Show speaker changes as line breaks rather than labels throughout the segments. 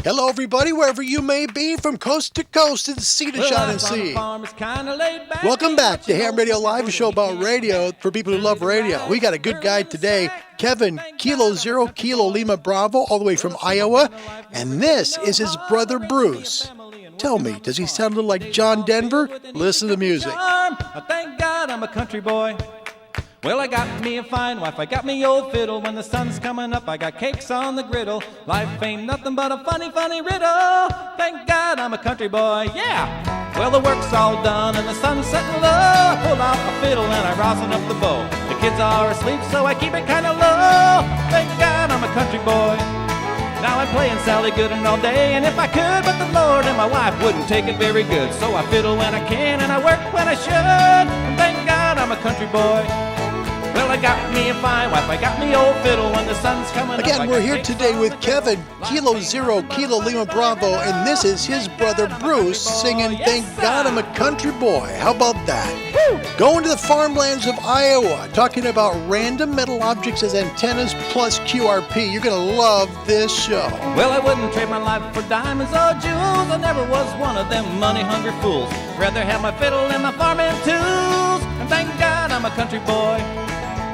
Hello, everybody, wherever you may be, from coast to coast and sea to shine and sea. Welcome back to Ham Radio Live, a show about radio for people who love radio. We got a good guy today, Kevin, Kilo 0 Kilo Lima Bravo, all the way from Iowa, and this is his brother Bruce. Tell me, does he sound a little like John Denver? Listen to the music.
Thank God I'm a country boy. Well, I got me a fine wife, I got me old fiddle. When the sun's coming up, I got cakes on the griddle. Life ain't nothing but a funny, funny riddle. Thank God I'm a country boy, yeah! Well, the work's all done and the sun's setting low. I pull out my fiddle and I rosin up the bow. The kids are asleep, so I keep it kinda low. Thank God I'm a country boy. Now I'm playing Sally Gooden all day, and if I could, but the Lord and my wife wouldn't take it very good. So I fiddle when I can and I work when I should. And thank God I'm a country boy. Well, I got me a fine wife, I got me old fiddle. When the sun's coming up,
Again, we're here today with Kevin, Kilo 0 Kilo Lima Bravo, and this is his brother Bruce singing Thank God I'm a Country Boy. How about that? Woo! Going to the farmlands of Iowa, talking about random metal objects as antennas plus QRP. You're going to love this show.
Well, I wouldn't trade my life for diamonds or jewels. I never was one of them money-hungry fools. Rather have my fiddle and my farming tools. And thank God I'm a country boy.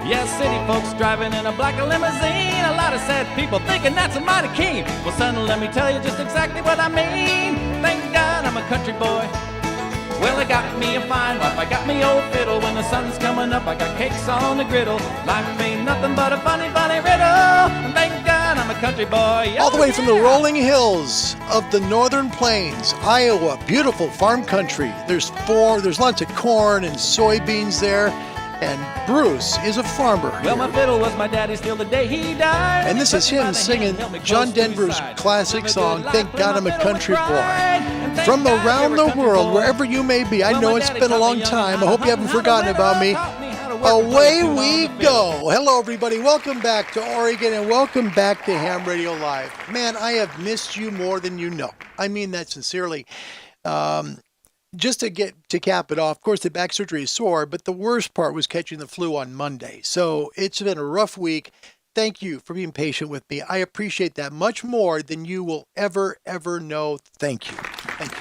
Yes, city folks driving in a black limousine. A lot of sad people thinking that's a mighty keen. Well, son, let me tell you just exactly what I mean. Thank God I'm a country boy. Well, I got me a fine wife, I got me old fiddle. When the sun's coming up, I got cakes on the griddle. Life ain't nothing but a funny, funny riddle. And thank God I'm a country boy.
All the way from the rolling hills of the northern plains, Iowa, beautiful farm country. There's lots of corn and soybeans there. And Bruce is a farmer here.
Well, my fiddle was my daddy's till the day he died.
And this is him singing John Denver's classic song, Thank God I'm a Country Boy. From around the world, wherever you may be, I know it's been a long time. I hope you haven't forgotten about me. Away we go. Hello, everybody. Welcome back to Oregon and welcome back to Ham Radio Live. Man, I have missed you more than you know. I mean that sincerely. Just to cap it off, of course, the back surgery is sore, but the worst part was catching the flu on Monday. So it's been a rough week. Thank you for being patient with me. I appreciate that much more than you will ever know. Thank you. Thank you.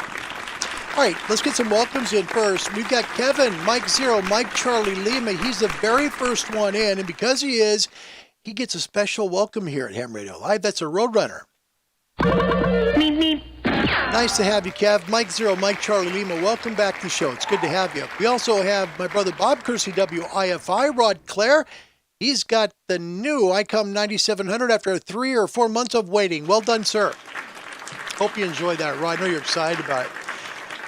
All right, let's get some welcomes in first. We've got Kevin, Mike 0, Mike Charlie Lima. He's the very first one in, and because he is, he gets a special welcome here at Ham Radio Live. That's a Roadrunner. Meep, meep. Nice to have you, Kev. Mike 0, Mike Charlie Lima, welcome back to the show. It's good to have you. We also have my brother Bob Kersey, WIFI, Rod Clare. He's got the new ICOM 9700 after 3 or 4 months of waiting. Well done, sir. Hope you enjoyed that, Rod. I know you're excited about it.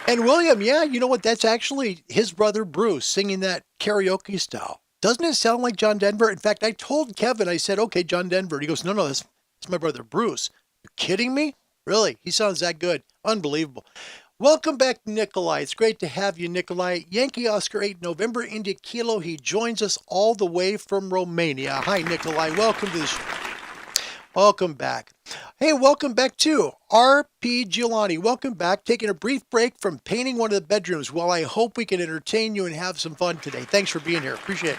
And William, yeah, you know what? That's actually his brother Bruce singing that karaoke style. Doesn't it sound like John Denver? In fact, I told Kevin, I said, okay, John Denver. He goes, no, that's my brother Bruce. You're kidding me? Really? He sounds that good. Unbelievable. Welcome back, Nikolai. It's great to have you, Nikolai. Yankee Oscar 8, November, India Kilo. He joins us all the way from Romania. Hi, Nikolai. Welcome to the show. Welcome back. Hey, welcome back too. R.P. Giuliani. Welcome back. Taking a brief break from painting one of the bedrooms. Well, I hope we can entertain you and have some fun today. Thanks for being here. Appreciate it.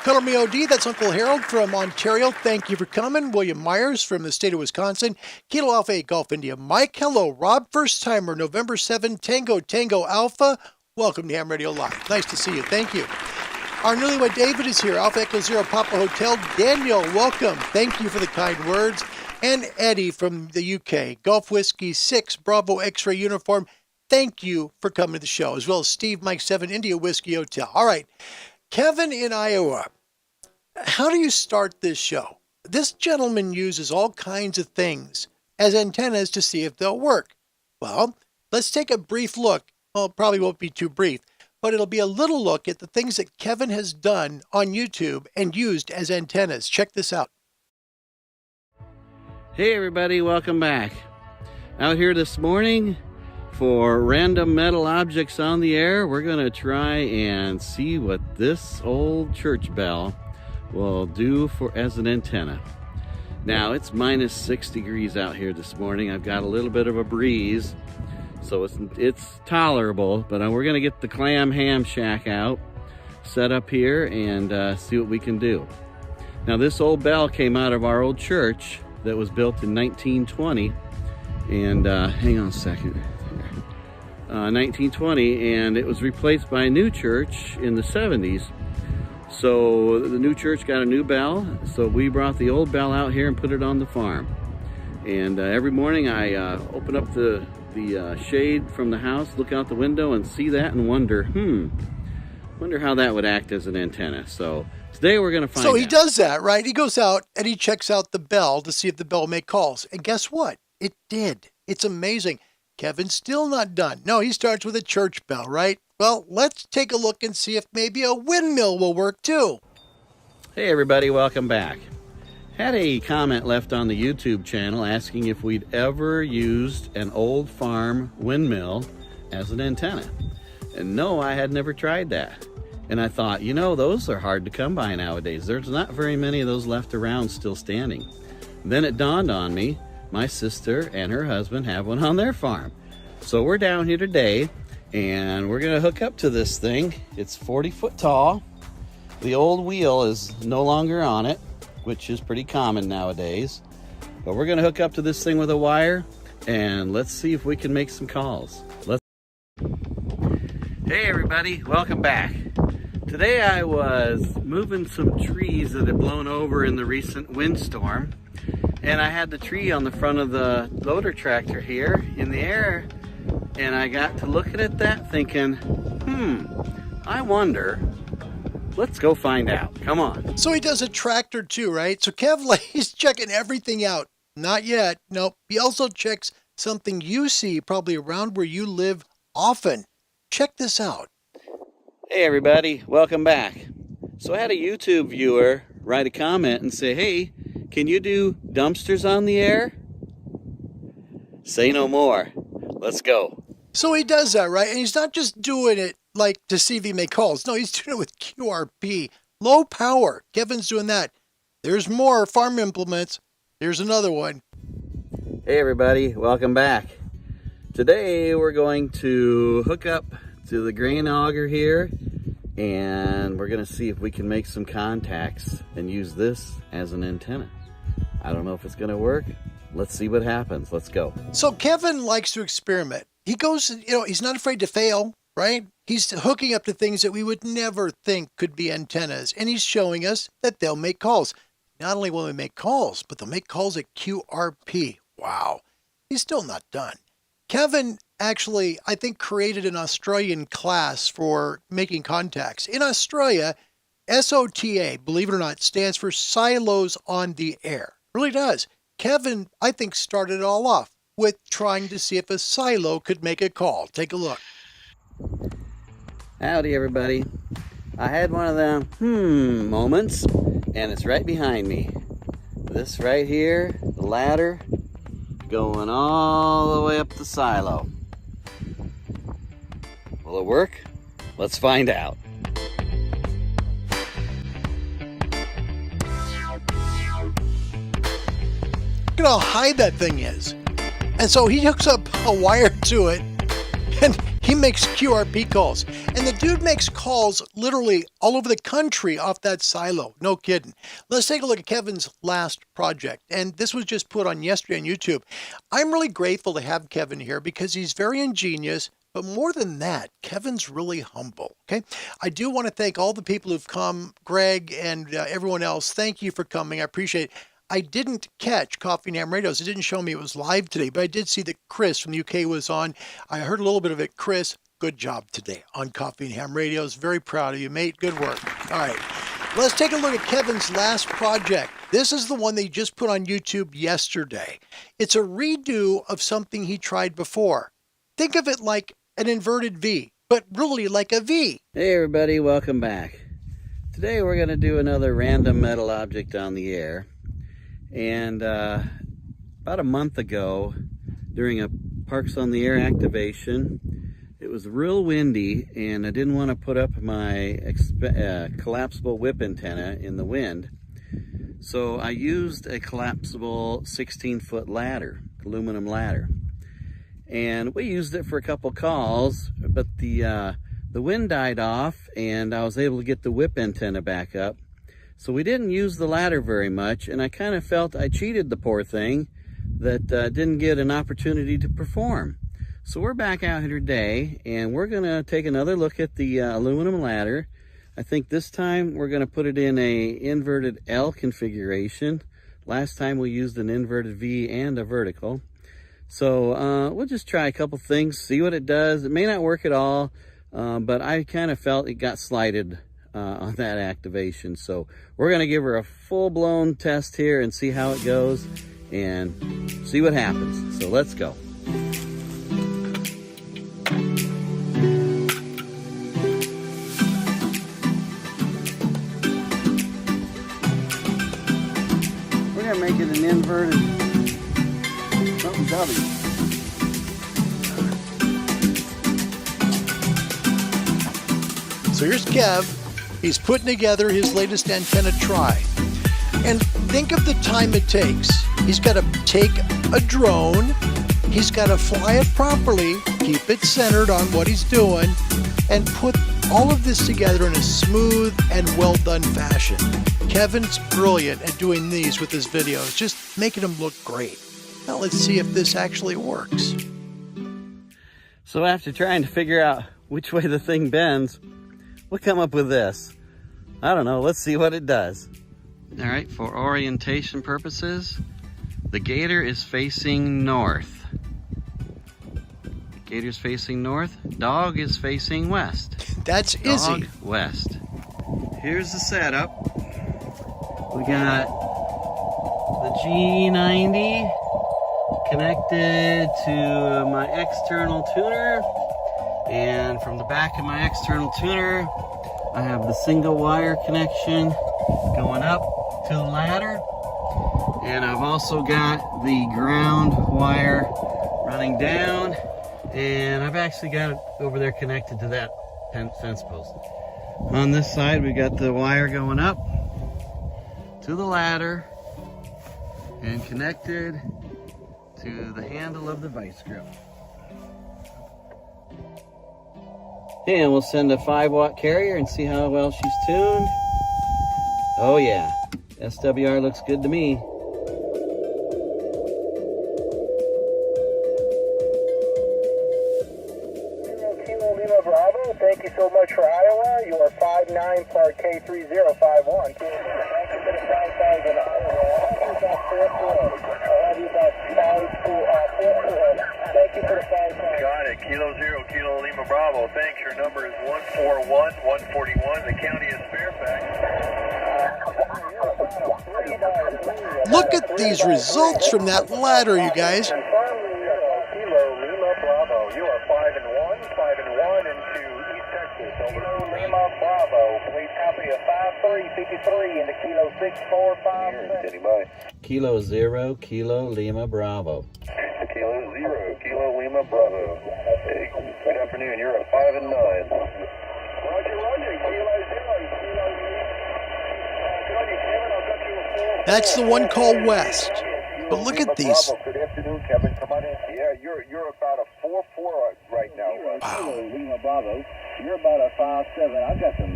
Color Me OD, that's Uncle Harold from Ontario. Thank you for coming. William Myers from the state of Wisconsin. Kilo Alpha 8 Golf India. Mike, hello. Rob, first timer, November 7, Tango Alpha. Welcome to Ham Radio Live. Nice to see you. Thank you. Our newlywed David is here. Alpha Echo 0 Papa Hotel. Daniel, welcome. Thank you for the kind words. And Eddie from the UK. Golf Whiskey 6 Bravo X-Ray Uniform. Thank you for coming to the show. As well as Steve Mike 7 India Whiskey Hotel. All right. Kevin in Iowa, how do you start this show? This gentleman uses all kinds of things as antennas to see if they'll work. Well, let's take a brief look. Well, it probably won't be too brief, but it'll be a little look at the things that Kevin has done on YouTube and used as antennas. Check this out.
Hey everybody, welcome back. Out here this morning for random metal objects on the air. We're going to try and see what this old church bell will do as an antenna. Now it's minus 6 degrees out here this morning. I've got a little bit of a breeze, so it's tolerable, but we're going to get the clam ham shack out, set up here, and see what we can do. Now this old bell came out of our old church that was built in 1920, And hang on a second. 1920, and it was replaced by a new church in the 70s. So the new church got a new bell, so we brought the old bell out here and put it on the farm. And every morning I open up the shade from the house, look out the window and see that and wonder how that would act as an antenna. So today we're going to find out.
So he does that, right? He goes out and he checks out the bell to see if the bell will make calls. And guess what? It did. It's amazing. Kevin's still not done. No, he starts with a church bell, right? Well, let's take a look and see if maybe a windmill will work too.
Hey everybody, welcome back. Had a comment left on the YouTube channel asking if we'd ever used an old farm windmill as an antenna. And no, I had never tried that. And I thought, you know, those are hard to come by nowadays. There's not very many of those left around still standing. Then it dawned on me, my sister and her husband have one on their farm. So we're down here today and we're gonna hook up to this thing. It's 40 foot tall. The old wheel is no longer on it, which is pretty common nowadays. But we're gonna hook up to this thing with a wire and let's see if we can make some calls. Hey everybody, welcome back. Today I was moving some trees that had blown over in the recent windstorm, and I had the tree on the front of the loader tractor here in the air, and I got to looking at that thinking, I wonder, let's go find out. Come on.
So he does a tractor too, right? So Kev, he's checking everything out. Not yet. Nope. He also checks something you see probably around where you live often. Check this out.
Hey everybody, welcome back. So I had a YouTube viewer write a comment and say, hey, can you do dumpsters on the air? Say no more. Let's go.
So he does that, right? And he's not just doing it like to see if he make calls. No, he's doing it with QRP. Low power. Kevin's doing that. There's more farm implements. Here's another one.
Hey everybody, welcome back. Today we're going to hook up to the grain auger here and we're going to see if we can make some contacts and use this as an antenna. I don't know if it's going to work. Let's see what happens. Let's go.
So Kevin likes to experiment. He goes, he's not afraid to fail, right? He's hooking up to things that we would never think could be antennas. And he's showing us that they'll make calls. Not only will they make calls, but they'll make calls at QRP. Wow. He's still not done. Kevin actually, I think, created an Australian class for making contacts. In Australia, SOTA, believe it or not, stands for Silos on the Air. It really does. Kevin, I think, started it all off with trying to see if a silo could make a call. Take a look.
Howdy, everybody. I had one of them moments, and it's right behind me. This right here, the ladder, going all the way up the silo. Will it work? Let's find out.
Look at how high that thing is. And so he hooks up a wire to it and he makes QRP calls. And the dude makes calls literally all over the country off that silo. No kidding. Let's take a look at Kevin's last project. And this was just put on yesterday on YouTube. I'm really grateful to have Kevin here because he's very ingenious. But more than that, Kevin's really humble, okay? I do want to thank all the people who've come, Greg and everyone else. Thank you for coming. I appreciate it. I didn't catch Coffee and Ham Radios. It didn't show me it was live today, but I did see that Chris from the UK was on. I heard a little bit of it. Chris, good job today on Coffee and Ham Radios. Very proud of you, mate. Good work. All right. Let's take a look at Kevin's last project. This is the one that he just put on YouTube yesterday. It's a redo of something he tried before. Think of it like an inverted V, but really like a V.
Hey everybody, welcome back. Today we're going to do another random metal object on the air. And about a month ago, during a Parks on the Air activation, it was real windy and I didn't want to put up my collapsible whip antenna in the wind. So I used a collapsible 16-foot ladder, aluminum ladder. And we used it for a couple calls, but the wind died off and I was able to get the whip antenna back up. So we didn't use the ladder very much, and I kind of felt I cheated the poor thing that didn't get an opportunity to perform. So we're back out here today, and we're going to take another look at the aluminum ladder. I think this time we're going to put it in a inverted L configuration. Last time we used an inverted V and a vertical. So we'll just try a couple things, see what it does. It may not work at all, but I kind of felt it got slighted on that activation. So we're going to give her a full-blown test here and see how it goes and see what happens. So let's go. We're going to make it an inverted something W.
So here's Kev. He's putting together his latest antenna try. And think of the time it takes. He's got to take a drone, he's got to fly it properly, keep it centered on what he's doing, and put all of this together in a smooth and well done fashion. Kevin's brilliant at doing these with his videos, just making them look great. Now let's see if this actually works.
So after trying to figure out which way the thing bends, we'll come up with this. I don't know, let's see what it does. All right, for orientation purposes, the gator is facing north. Gator's facing north, dog is facing west.
That's
dog,
Izzy.
West. Here's the setup. We got the G90 connected to my external tuner, and from the back of my external tuner I have the single wire connection going up to the ladder, and I've also got the ground wire running down, and I've actually got it over there connected to that fence post. On this side we got the wire going up to the ladder and connected to the handle of the vice grip. And we'll send a 5-watt carrier and see how well she's tuned. Oh yeah, SWR looks good to me.
Kilo Lima Bravo, thank you so much for Iowa. You are 59 Park K3051. Thank you for the 5,000 Iowa. Thank you for the 5,000.
Got it. Kilo Zero, Kilo Lima Bravo. Thanks. Your number is 141-141. The county is Fairfax.
Look at these results from that ladder, you guys.
Kilo Lima Bravo. You are 5-1 into East Texas. Over.
Kilo Lima Bravo. Please copy a 5353 into Kilo 6456.
Anybody?
Kilo Zero, Kilo Lima Bravo.
Kilo Zero, Kilo Lima Bravo. Hey, good afternoon. You're at 5-9.
Roger, Roger. Kilo Zero, Kilo Lima. Roger, Kevin, I'll cut you a 4.
That's the one called West. But look at these.
Bravo. Good afternoon, Kevin. Come on in. Yeah, you're about a 4-4 right now.
Kilo Lima Bravo. You're about a 5-7. I got some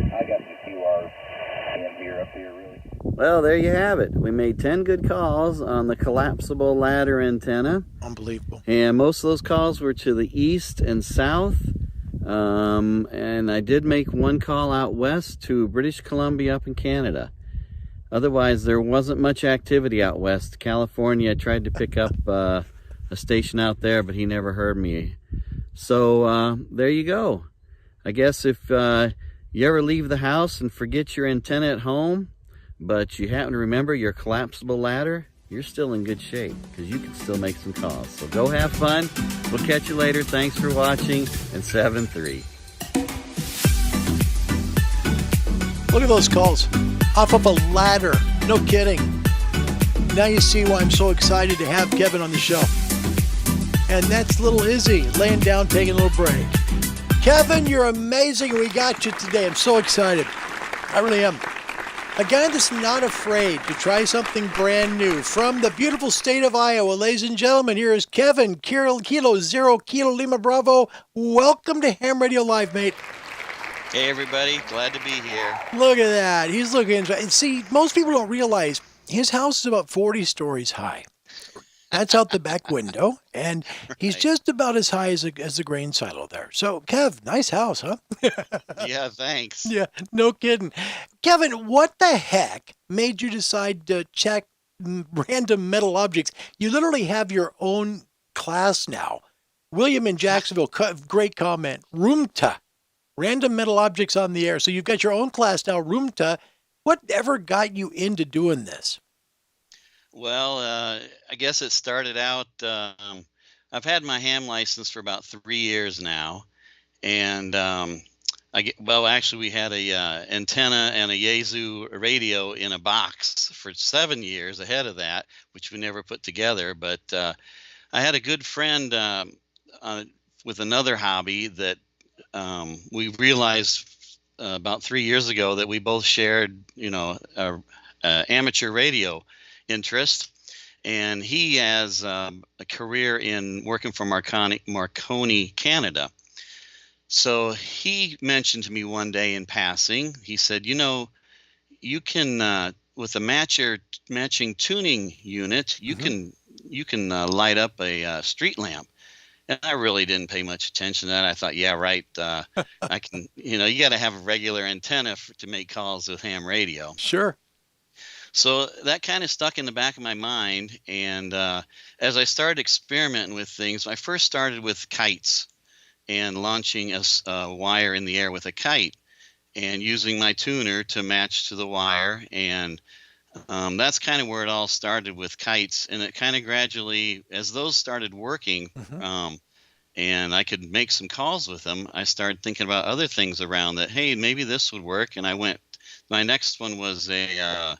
QR in here up here, really.
Well, there you have it. We made 10 good calls on the collapsible ladder antenna.
Unbelievable.
And most of those calls were to the east and south. And I did make one call out west to British Columbia up in Canada. Otherwise, there wasn't much activity out west. California, I tried to pick up a station out there, but he never heard me. So there you go. I guess if you ever leave the house and forget your antenna at home, but you happen to remember your collapsible ladder, you're still in good shape because you can still make some calls. So go have fun. We'll catch you later. Thanks for watching, and 7-3.
Look at those calls. Off of a ladder. No kidding. Now you see why I'm so excited to have Kevin on the show. And that's little Izzy laying down, taking a little break. Kevin, you're amazing. We got you today. I'm so excited. I really am. A guy that's not afraid to try something brand new from the beautiful state of Iowa. Ladies and gentlemen, here is Kevin, Kilo Zero, Kilo Lima Bravo. Welcome to Ham Radio Live, mate.
Hey everybody, glad to be here.
Look at that. He's looking. And see, most people don't realize his house is about 40 stories high. That's out the back window, and he's
Right.
just about as high as the grain silo there. So, Kev, nice house, huh?
Yeah, thanks.
Yeah, no kidding. Kevin, what the heck made you decide to check random metal objects? You literally have your own class now. William in Jacksonville, great comment. Roomta, random metal objects on the air. So you've got your own class now, Roomta. Whatever got you into doing this?
Well, I guess it started out. I've had my ham license for about 3 years now, and actually, we had a antenna and a Yaesu radio in a box for 7 years ahead of that, which we never put together. But I had a good friend with another hobby that we realized about 3 years ago that we both shared, amateur radio interest, and he has a career in working for Marconi, Canada. So he mentioned to me one day in passing, he said, you can with a matching tuning unit, you can light up a street lamp. And I really didn't pay much attention to that. I thought, yeah, right. I can, you got to have a regular antenna to make calls with ham radio.
Sure.
So that kind of stuck in the back of my mind. And as I started experimenting with things, I first started with kites and launching a wire in the air with a kite and using my tuner to match to the wire. And that's kind of where it all started with kites. And it kind of gradually, as those started working, and I could make some calls with them, I started thinking about other things around that. Hey, maybe this would work. And my next one was a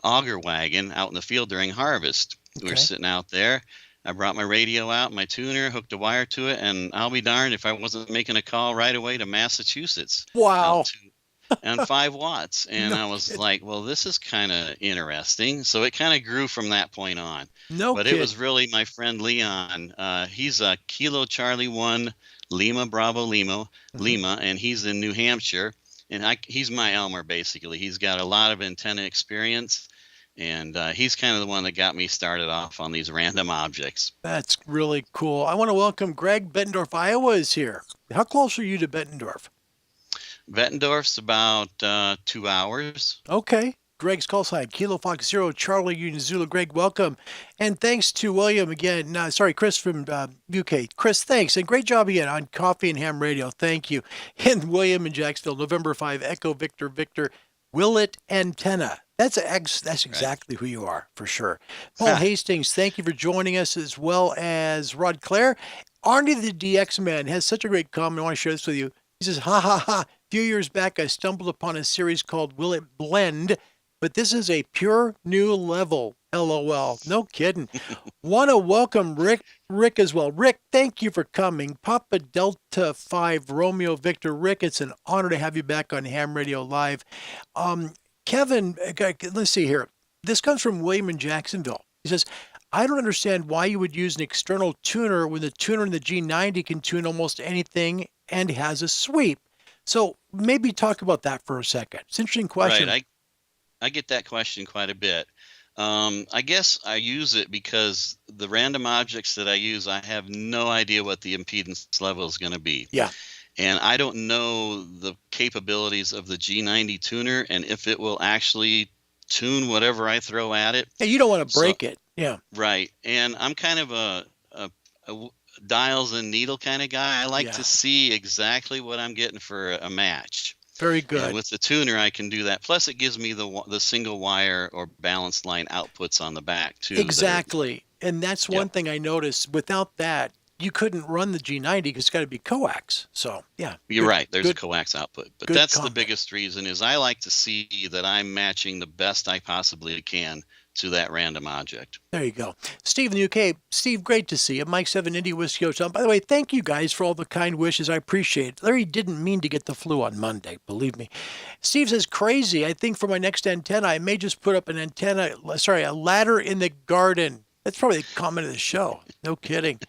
auger wagon out in the field during harvest. Okay. We were sitting out there. I brought my radio out, my tuner, hooked a wire to it, and I'll be darned if I wasn't making a call right away to Massachusetts.
Wow.
And 5 watts. And I was like, well, this is kind of interesting. So it kind of grew from that point on. But it was really my friend Leon. He's a Kilo Charlie 1 Lima Bravo Lima, and he's in New Hampshire. And he's my Elmer, basically. He's got a lot of antenna experience, and he's kind of the one that got me started off on these random objects.
That's really cool. I want to welcome Greg. Bettendorf, Iowa is here. How close are you to Bettendorf?
Bettendorf's about 2 hours.
Okay. Greg's call sign, Kilo Fox 0, Charlie Union Zulu. Greg, welcome. And thanks to William again. Chris from UK. Chris, thanks. And great job again on Coffee and Ham Radio. Thank you. And William in Jacksonville, November 5, Echo Victor Victor, Willet Antenna. That's exactly who you are, for sure. Paul Hastings, thank you for joining us, as well as Rod Clare. Arnie the DX Man has such a great comment. I want to share this with you. He says, ha, ha, ha. A few years back, I stumbled upon a series called Will It Blend? But this is a pure new level. LOL. No kidding. Want to welcome Rick as well. Rick, thank you for coming. Papa Delta 5 Romeo Victor. Rick, it's an honor to have you back on Ham Radio Live. Kevin, let's see here. This comes from William in Jacksonville. He says, I don't understand why you would use an external tuner when the tuner in the G90 can tune almost anything and has a sweep. So maybe talk about that for a second. It's an interesting question.
Right. I get that question quite a bit. I guess I use it because the random objects that I use, I have no idea what the impedance level is going to be.
Yeah.
And I don't know the capabilities of the G90 tuner and if it will actually tune whatever I throw at it.
Yeah, you don't want to break it. Yeah.
Right. And I'm kind of a dials and needle kind of guy. I like to see exactly what I'm getting for a match.
Very good.
And with the tuner, I can do that. Plus, it gives me the single wire or balanced line outputs on the back, too.
Exactly. And that's one thing I noticed. Without that, you couldn't run the G90 because it's got to be coax. So, yeah.
You're right. There's a coax output. But that's the biggest reason is I like to see that I'm matching the best I possibly can to that random object.
There you go. Steve in the UK. Steve, great to see you. Mike 7 Indy Whiskey Hotel. By the way, thank you guys for all the kind wishes. I appreciate it. Larry didn't mean to get the flu on Monday, believe me. Steve says, crazy. I think for my next antenna, I may just put up a ladder in the garden. That's probably the comment of the show. No kidding.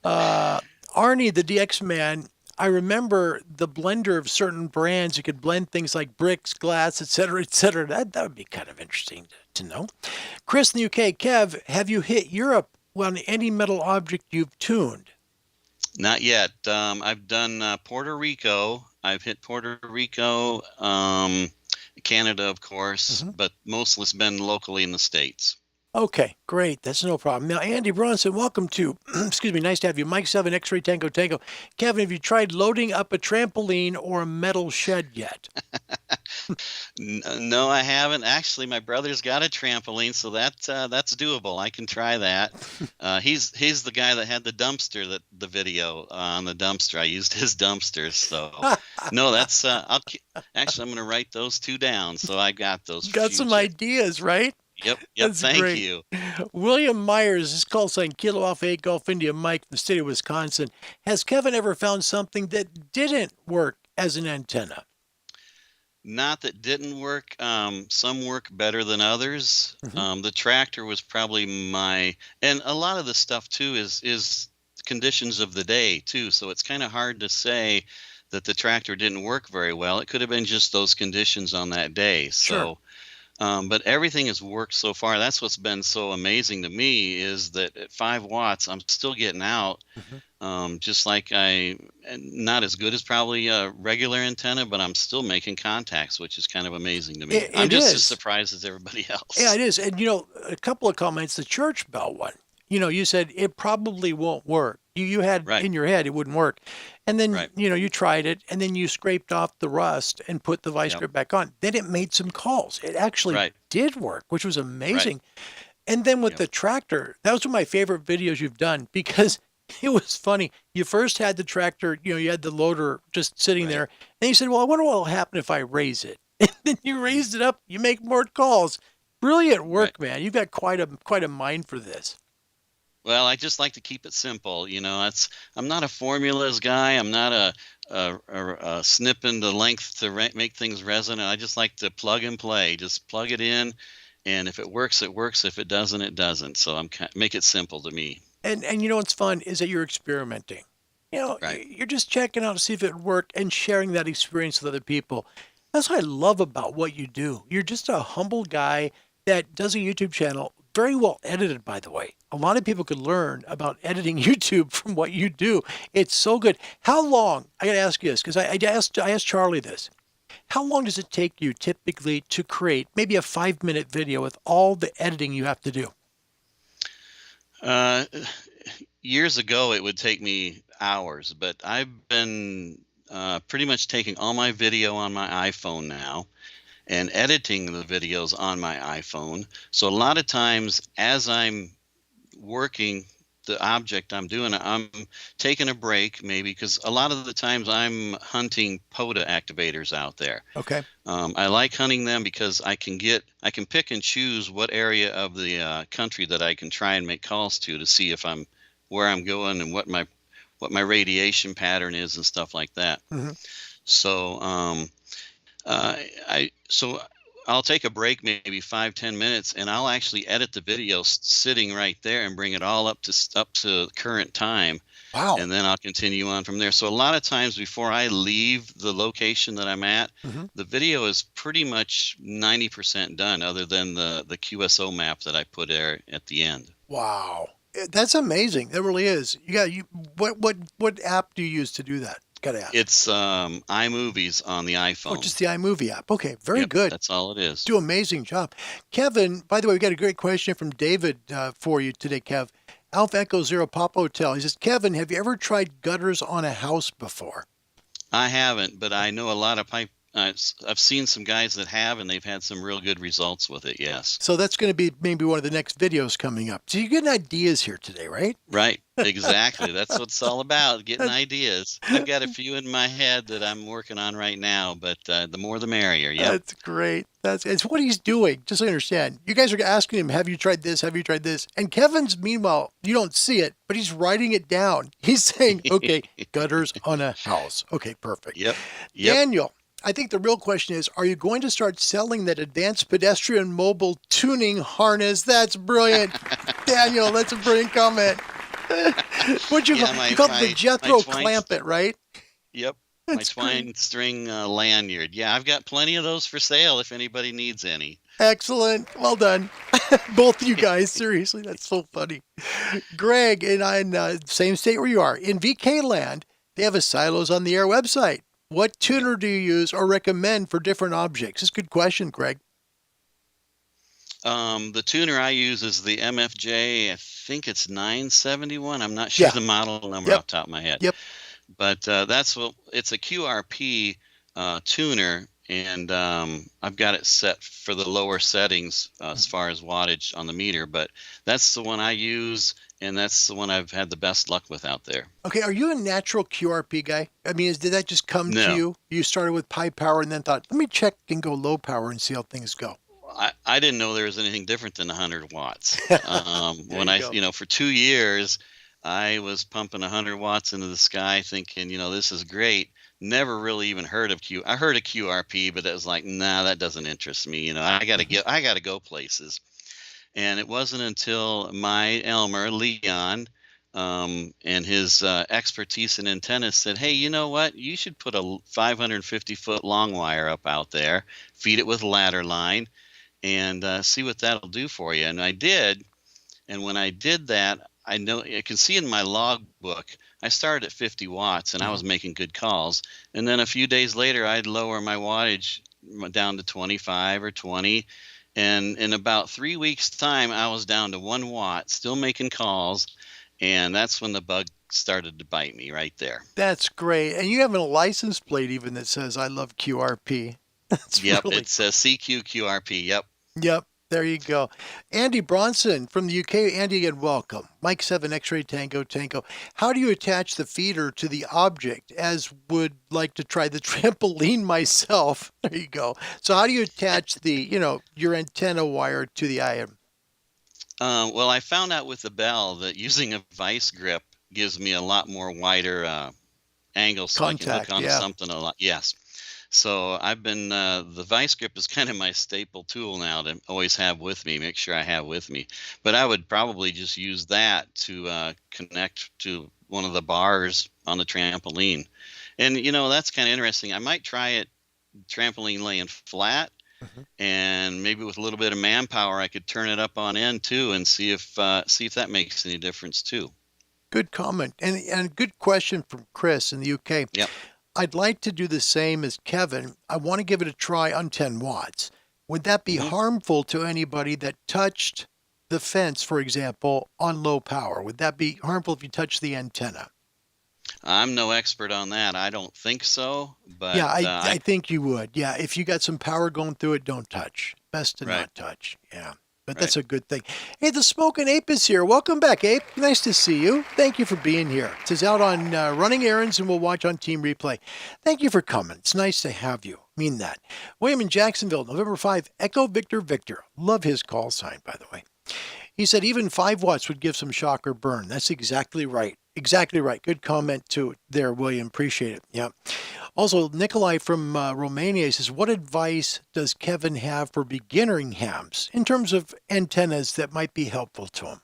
Arnie, the DX Man, I remember the blender of certain brands. You could blend things like bricks, glass, et cetera, et cetera. That would be kind of interesting to know. Chris in the UK, Kev, have you hit Europe on any metal object you've tuned?
Not yet. I've done Puerto Rico. I've hit Puerto Rico, Canada, of course, but mostly it's been locally in the States.
Okay, great. That's no problem. Now, Andy Bronson, welcome to, excuse me, nice to have you. Mike 7, X-Ray Tango Tango. Kevin, have you tried loading up a trampoline or a metal shed yet?
No, I haven't. Actually, my brother's got a trampoline, so that's doable. I can try that. He's the guy that had the dumpster, the video on the dumpster. I used his dumpsters, so no, that's actually, I'm going to write those two down, so I got those.
Got some ideas, right?
Yep.
That's
Thank
great.
you.
William Myers is call sign Kilo Alpha 8 Golf India Mike from the state of Wisconsin. Has Kevin ever found something that didn't work as an antenna?
Not that didn't work. Some work better than others. The tractor was probably and a lot of the stuff too is conditions of the day too. So it's kind of hard to say that the tractor didn't work very well. It could have been just those conditions on that day. So. But everything has worked so far. That's what's been so amazing to me is that at 5 watts, I'm still getting out. Just like not as good as probably a regular antenna, but I'm still making contacts, which is kind of amazing to me. I'm just as surprised as everybody else.
Yeah, it is. And, a couple of comments, the church bell one, you said it probably won't work. You had in your head it wouldn't work. And then, you tried it, and then you scraped off the rust and put the vice grip back on. Then it made some calls. It actually did work, which was amazing. And then with the tractor, that was one of my favorite videos you've done because it was funny. You first had the tractor, you had the loader just sitting there. And you said, well, I wonder what will happen if I raise it. And then you raised it up. You make more calls. Brilliant work, man. You've got quite a mind for this.
Well, I just like to keep it simple. I'm not a formulas guy. I'm not a snipping the length to make things resonant. I just like to plug and play. Just plug it in, and if it works, it works. If it doesn't, it doesn't. So make it simple to me.
And what's fun is that you're experimenting. You're just checking out to see if it worked and sharing that experience with other people. That's what I love about what you do. You're just a humble guy that does a YouTube channel, very well edited, by the way. A lot of people could learn about editing YouTube from what you do. It's so good. How long, I got to ask you this, because I asked Charlie this. How long does it take you typically to create maybe a 5-minute video with all the editing you have to do?
Years ago, it would take me hours, but I've been pretty much taking all my video on my iPhone now and editing the videos on my iPhone. So a lot of times as I'm working the object I'm doing, I'm taking a break maybe because a lot of the times I'm hunting POTA activators out there.
Okay.
I like hunting them because I can pick and choose what area of the country that I can try and make calls to see if where I'm going and what my radiation pattern is and stuff like that. So I'll take a break, maybe 5-10 minutes, and I'll actually edit the video sitting right there and bring it all up to current time.
Wow.
And then I'll continue on from there. So a lot of times before I leave the location that I'm at, the video is pretty much 90% done, other than the QSO map that I put there at the end.
Wow. That's amazing. That really is. What app do you use to do that? Gotta ask.
It's iMovies on the iPhone.
Oh, just the iMovie app. Okay, very good.
That's all it is.
Do an amazing job. Kevin, by the way, we got a great question from David for you today, Kev. Alpha Echo Zero Papa Hotel. He says, Kevin, have you ever tried gutters on a house before?
I haven't, but I know a lot of pipe. I've seen some guys that have, and they've had some real good results with it, yes.
So that's going to be maybe one of the next videos coming up. So you're getting ideas here today, right?
Right, exactly. That's what it's all about, getting ideas. I've got a few in my head that I'm working on right now, but the more the merrier, yeah.
That's great. It's what he's doing, just so you understand. You guys are asking him, have you tried this? Have you tried this? And Kevin's, meanwhile, you don't see it, but he's writing it down. He's saying, okay, gutters on a house. Okay, perfect.
Yep.
Daniel. I think the real question is, are you going to start selling that advanced pedestrian mobile tuning harness? That's brilliant. Daniel, that's a brilliant comment. What'd you call it? The Jethro clamp it, right?
Yep. That's my twine string lanyard. Yeah, I've got plenty of those for sale if anybody needs any.
Excellent. Well done. Both you guys. Seriously, that's so funny. Greg, same state where you are. In VK land, they have a Silos on the Air website. What tuner do you use or recommend for different objects? It's a good question, Greg.
The tuner I use is the MFJ. I think it's 971. I'm not sure the model number off the top of my head.
Yep.
But it's a QRP tuner, and I've got it set for the lower settings as far as wattage on the meter. But that's the one I use, and that's the one I've had the best luck with out there.
Okay, are you a natural QRP guy? I mean, did that just come to you? You started with high power and then thought, let me check and go low power and see how things go.
I didn't know there was anything different than 100 watts. For 2 years, I was pumping 100 watts into the sky thinking, this is great. Never really even heard of I heard of QRP, but it was like, nah, that doesn't interest me. I got to go places. And it wasn't until my Elmer, Leon, and his expertise in antennas said, hey, you know what? You should put a 550-foot long wire up out there, feed it with ladder line, and see what that'll do for you. And I did. And when I did that, I can see in my logbook, I started at 50 watts and I was making good calls. And then a few days later, I'd lower my wattage down to 25 or 20. And in about 3 weeks' time, I was down to 1 watt, still making calls. And that's when the bug started to bite me right there.
That's great. And you have a license plate even that says, I love QRP.
Yep, really it's a CQQRP.
Yep, there you go. Andy Bronson from the UK. Andy, again, welcome. Mike 7 X-Ray Tango Tango. How do you attach the feeder to the object, as would like to try the trampoline myself? There you go. So how do you attach your antenna wire to the item?
Well, I found out with the Bell that using a vice grip gives me a lot more wider angle, so I can hook onto something a lot. Yes. So I've been, the vice grip is kind of my staple tool now to always have with me, make sure I have with me. But I would probably just use that to connect to one of the bars on the trampoline. And, that's kind of interesting. I might try it trampoline laying flat, and maybe with a little bit of manpower, I could turn it up on end too and see if that makes any difference too.
Good comment. And good question from Chris in the UK.
Yep.
I'd like to do the same as Kevin. I want to give it a try on 10 watts. Would that be harmful to anybody that touched the fence, for example, on low power? Would that be harmful if you touched the antenna?
I'm no expert on that. I don't think so. But
yeah, I think you would. Yeah, if you got some power going through it, don't touch. Best to not touch. Yeah. But that's a good thing. Hey, the Smoking Ape is here. Welcome back, Ape. Nice to see you. Thank you for being here. It says out on running errands and we'll watch on Team Replay. Thank you for coming. It's nice to have you. Mean that. William in Jacksonville, November 5, Echo Victor Victor. Love his call sign, by the way. He said even 5 watts would give some shock or burn. That's exactly right. Exactly right. Good comment too there, William. Appreciate it. Yeah. Also, Nikolai from Romania says, what advice does Kevin have for beginner hams in terms of antennas that might be helpful to him?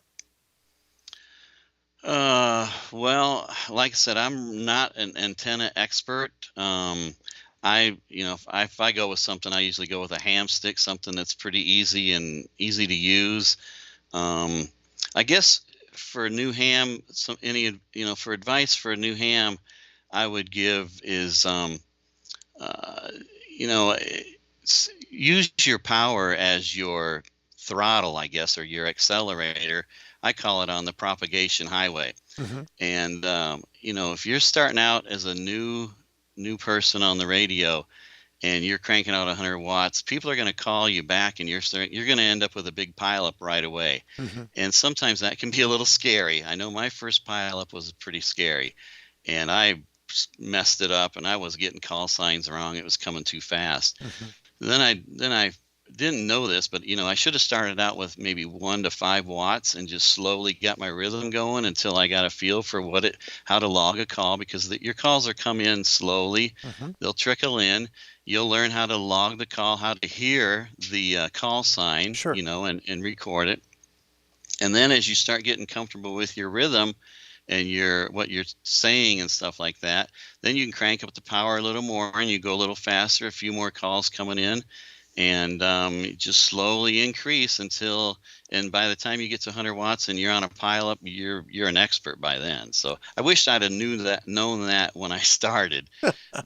Well, like I said, I'm not an antenna expert. If I go with something, I usually go with a ham stick, something that's pretty easy to use. I guess for a new ham, for advice for a new ham, I would give is, use your power as your throttle, I guess, or your accelerator. I call it on the propagation highway. And, if you're starting out as a new person on the radio and you're cranking out 100 watts, people are going to call you back and you're going to end up with a big pileup right away. And sometimes that can be a little scary. I know my first pileup was pretty scary, and I messed it up and I was getting call signs wrong. It was coming too fast. Then I didn't know this, but I should have started out with maybe 1 to 5 watts and just slowly got my rhythm going until I got a feel for how to log a call, because your calls are come in slowly. They'll trickle in. You'll learn how to log the call, how to hear the call sign, and record it. And then as you start getting comfortable with your rhythm and what you're saying and stuff like that, then you can crank up the power a little more and you go a little faster, a few more calls coming in. and just slowly increase and by the time you get to 100 watts and you're on a pileup, you're an expert by then. So I wish I'd have known that when I started,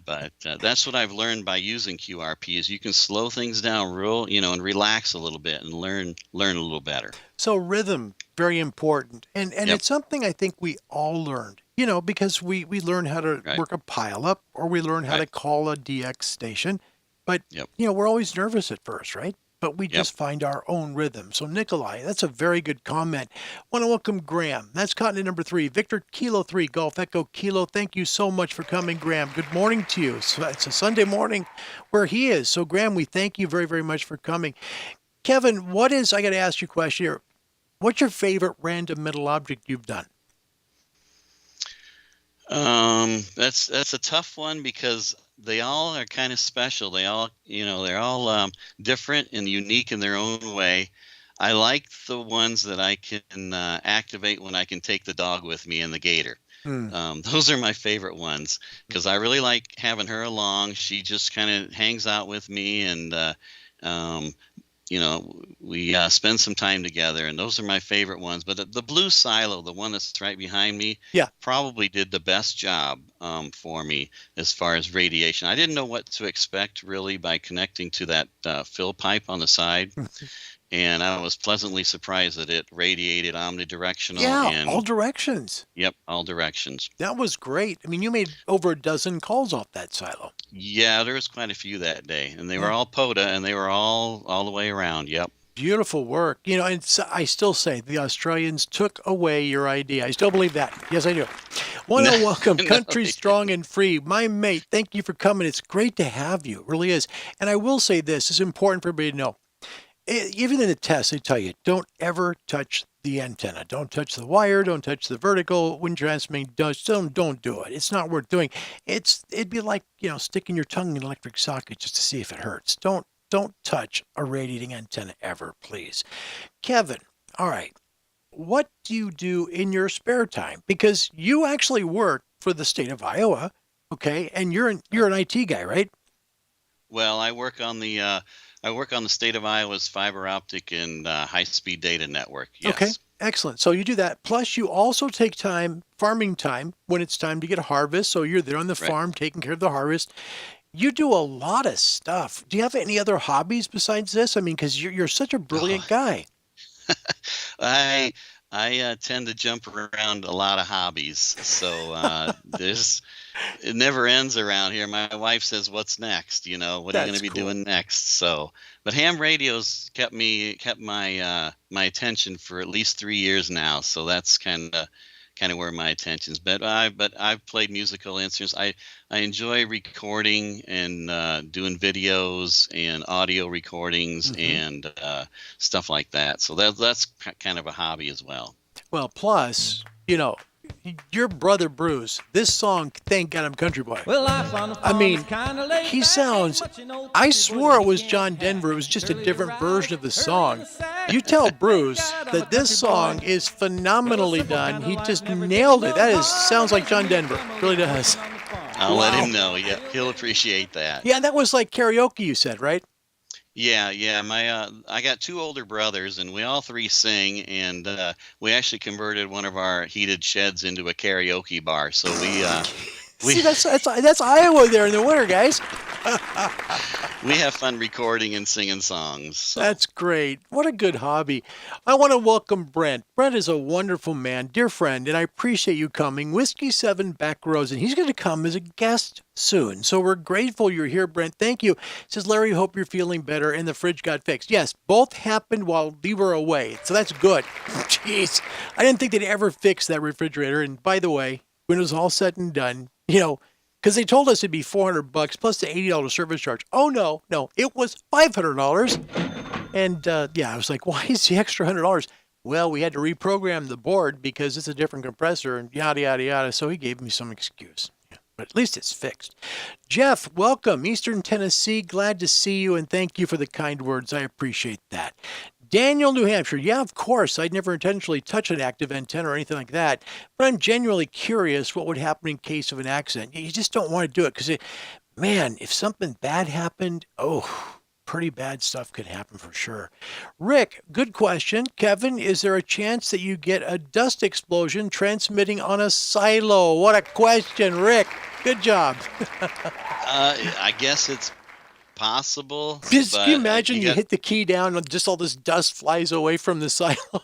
but that's what I've learned by using QRP is you can slow things down and relax a little bit and learn a little better.
So rhythm, very important. And
Yep.
it's something I think we all learned, because we learn how to
Right.
work a pileup or we learn how to
Right.
call a DX station. But,
Yep.
we're always nervous at first, right? But we just find our own rhythm. So Nikolai, that's a very good comment. Want to welcome Graham. That's continent number 3. Victor Kilo 3, Golf Echo Kilo. Thank you so much for coming, Graham. Good morning to you. So it's a Sunday morning where he is. So Graham, we thank you very, very much for coming. Kevin, I got to ask you a question here. What's your favorite random metal object you've done?
That's a tough one because they all are kind of special. They're all different and unique in their own way. I like the ones that I can activate when I can take the dog with me and the gator. Those are my favorite ones because I really like having her along. She just kind of hangs out with me and we spend some time together, and those are my favorite ones. But the blue silo, the one that's right behind me, probably did the best job for me as far as radiation. I didn't know what to expect really by connecting to that fill pipe on the side, and I was pleasantly surprised that it radiated omnidirectional.
Yeah, all directions.
Yep, all directions.
That was great. I mean, you made over a dozen calls off that silo.
Yeah, there was quite a few that day, and they were all POTA, and they were all the way around. Yep.
Beautiful work. And I still say the Australians took away your idea. I still believe that. Yes, I do. Want to welcome Country Strong and Free. My mate, thank you for coming. It's great to have you. It really is. And I will say this is important for everybody to know. Even in the test, they tell you, don't ever touch the antenna. Don't touch the wire. Don't touch the vertical wind transmitting. Don't do it. It's not worth doing. It'd be like, sticking your tongue in an electric socket just to see if it hurts. Don't touch a radiating antenna ever, please. Kevin, all right. What do you do in your spare time? Because you actually work for the state of Iowa, okay? And you're an IT guy, right?
Well, I work on the state of Iowa's fiber optic and high-speed data network. Yes.
Okay, excellent. So you do that. Plus, you also take farming time, when it's time to get a harvest. So you're there on the farm taking care of the harvest. You do a lot of stuff. Do you have any other hobbies besides this? I mean, because you're such a brilliant guy.
I tend to jump around a lot of hobbies. So it never ends around here. My wife says, "What's next? What are you going to be doing next?" So, but ham radio's kept my attention for at least 3 years now. So that's kind of where my attention's been. But I've played musical instruments. I enjoy recording and doing videos and audio recordings and stuff like that. So that's kind of a hobby as well.
Well, plus, your brother Bruce, this song, Thank God I'm Country Boy. I mean, he sounds, I swore it was John Denver. It was just a different version of the song. You tell Bruce that this song is phenomenally done. He just nailed it. Sounds like John Denver. It really does.
I'll let him know. Yeah, he'll appreciate that.
Yeah, that was like karaoke, you said, right?
Yeah. I got 2 older brothers, and we all 3 sing, and we actually converted one of our heated sheds into a karaoke bar. So we
see, that's Iowa there in the winter, guys.
We have fun recording and singing songs. So.
That's great. What a good hobby. I want to welcome Brent. Brent is a wonderful man, dear friend, and I appreciate you coming. Whiskey 7 Back Rows, and he's going to come as a guest soon. So we're grateful you're here, Brent. Thank you. Says, Larry, hope you're feeling better and the fridge got fixed. Yes, both happened while we were away. So that's good. Jeez. I didn't think they'd ever fix that refrigerator. And by the way, when it was all said and done, because they told us it'd be $400 plus the $80 service charge. Oh, no, it was $500. And I was like, why is the extra $100? Well, we had to reprogram the board because it's a different compressor and yada, yada, yada. So he gave me some excuse. Yeah, but at least it's fixed. Jeff, welcome. Eastern Tennessee. Glad to see you and thank you for the kind words. I appreciate that. Daniel, New Hampshire. Yeah, of course. I'd never intentionally touch an active antenna or anything like that, but I'm genuinely curious what would happen in case of an accident. You just don't want to do it because, if something bad happened, pretty bad stuff could happen for sure. Rick, good question. Kevin, is there a chance that you get a dust explosion transmitting on a silo? What a question, Rick. Good job.
I guess it's possible.
Can you imagine you hit the key down and just all this dust flies away from the silo?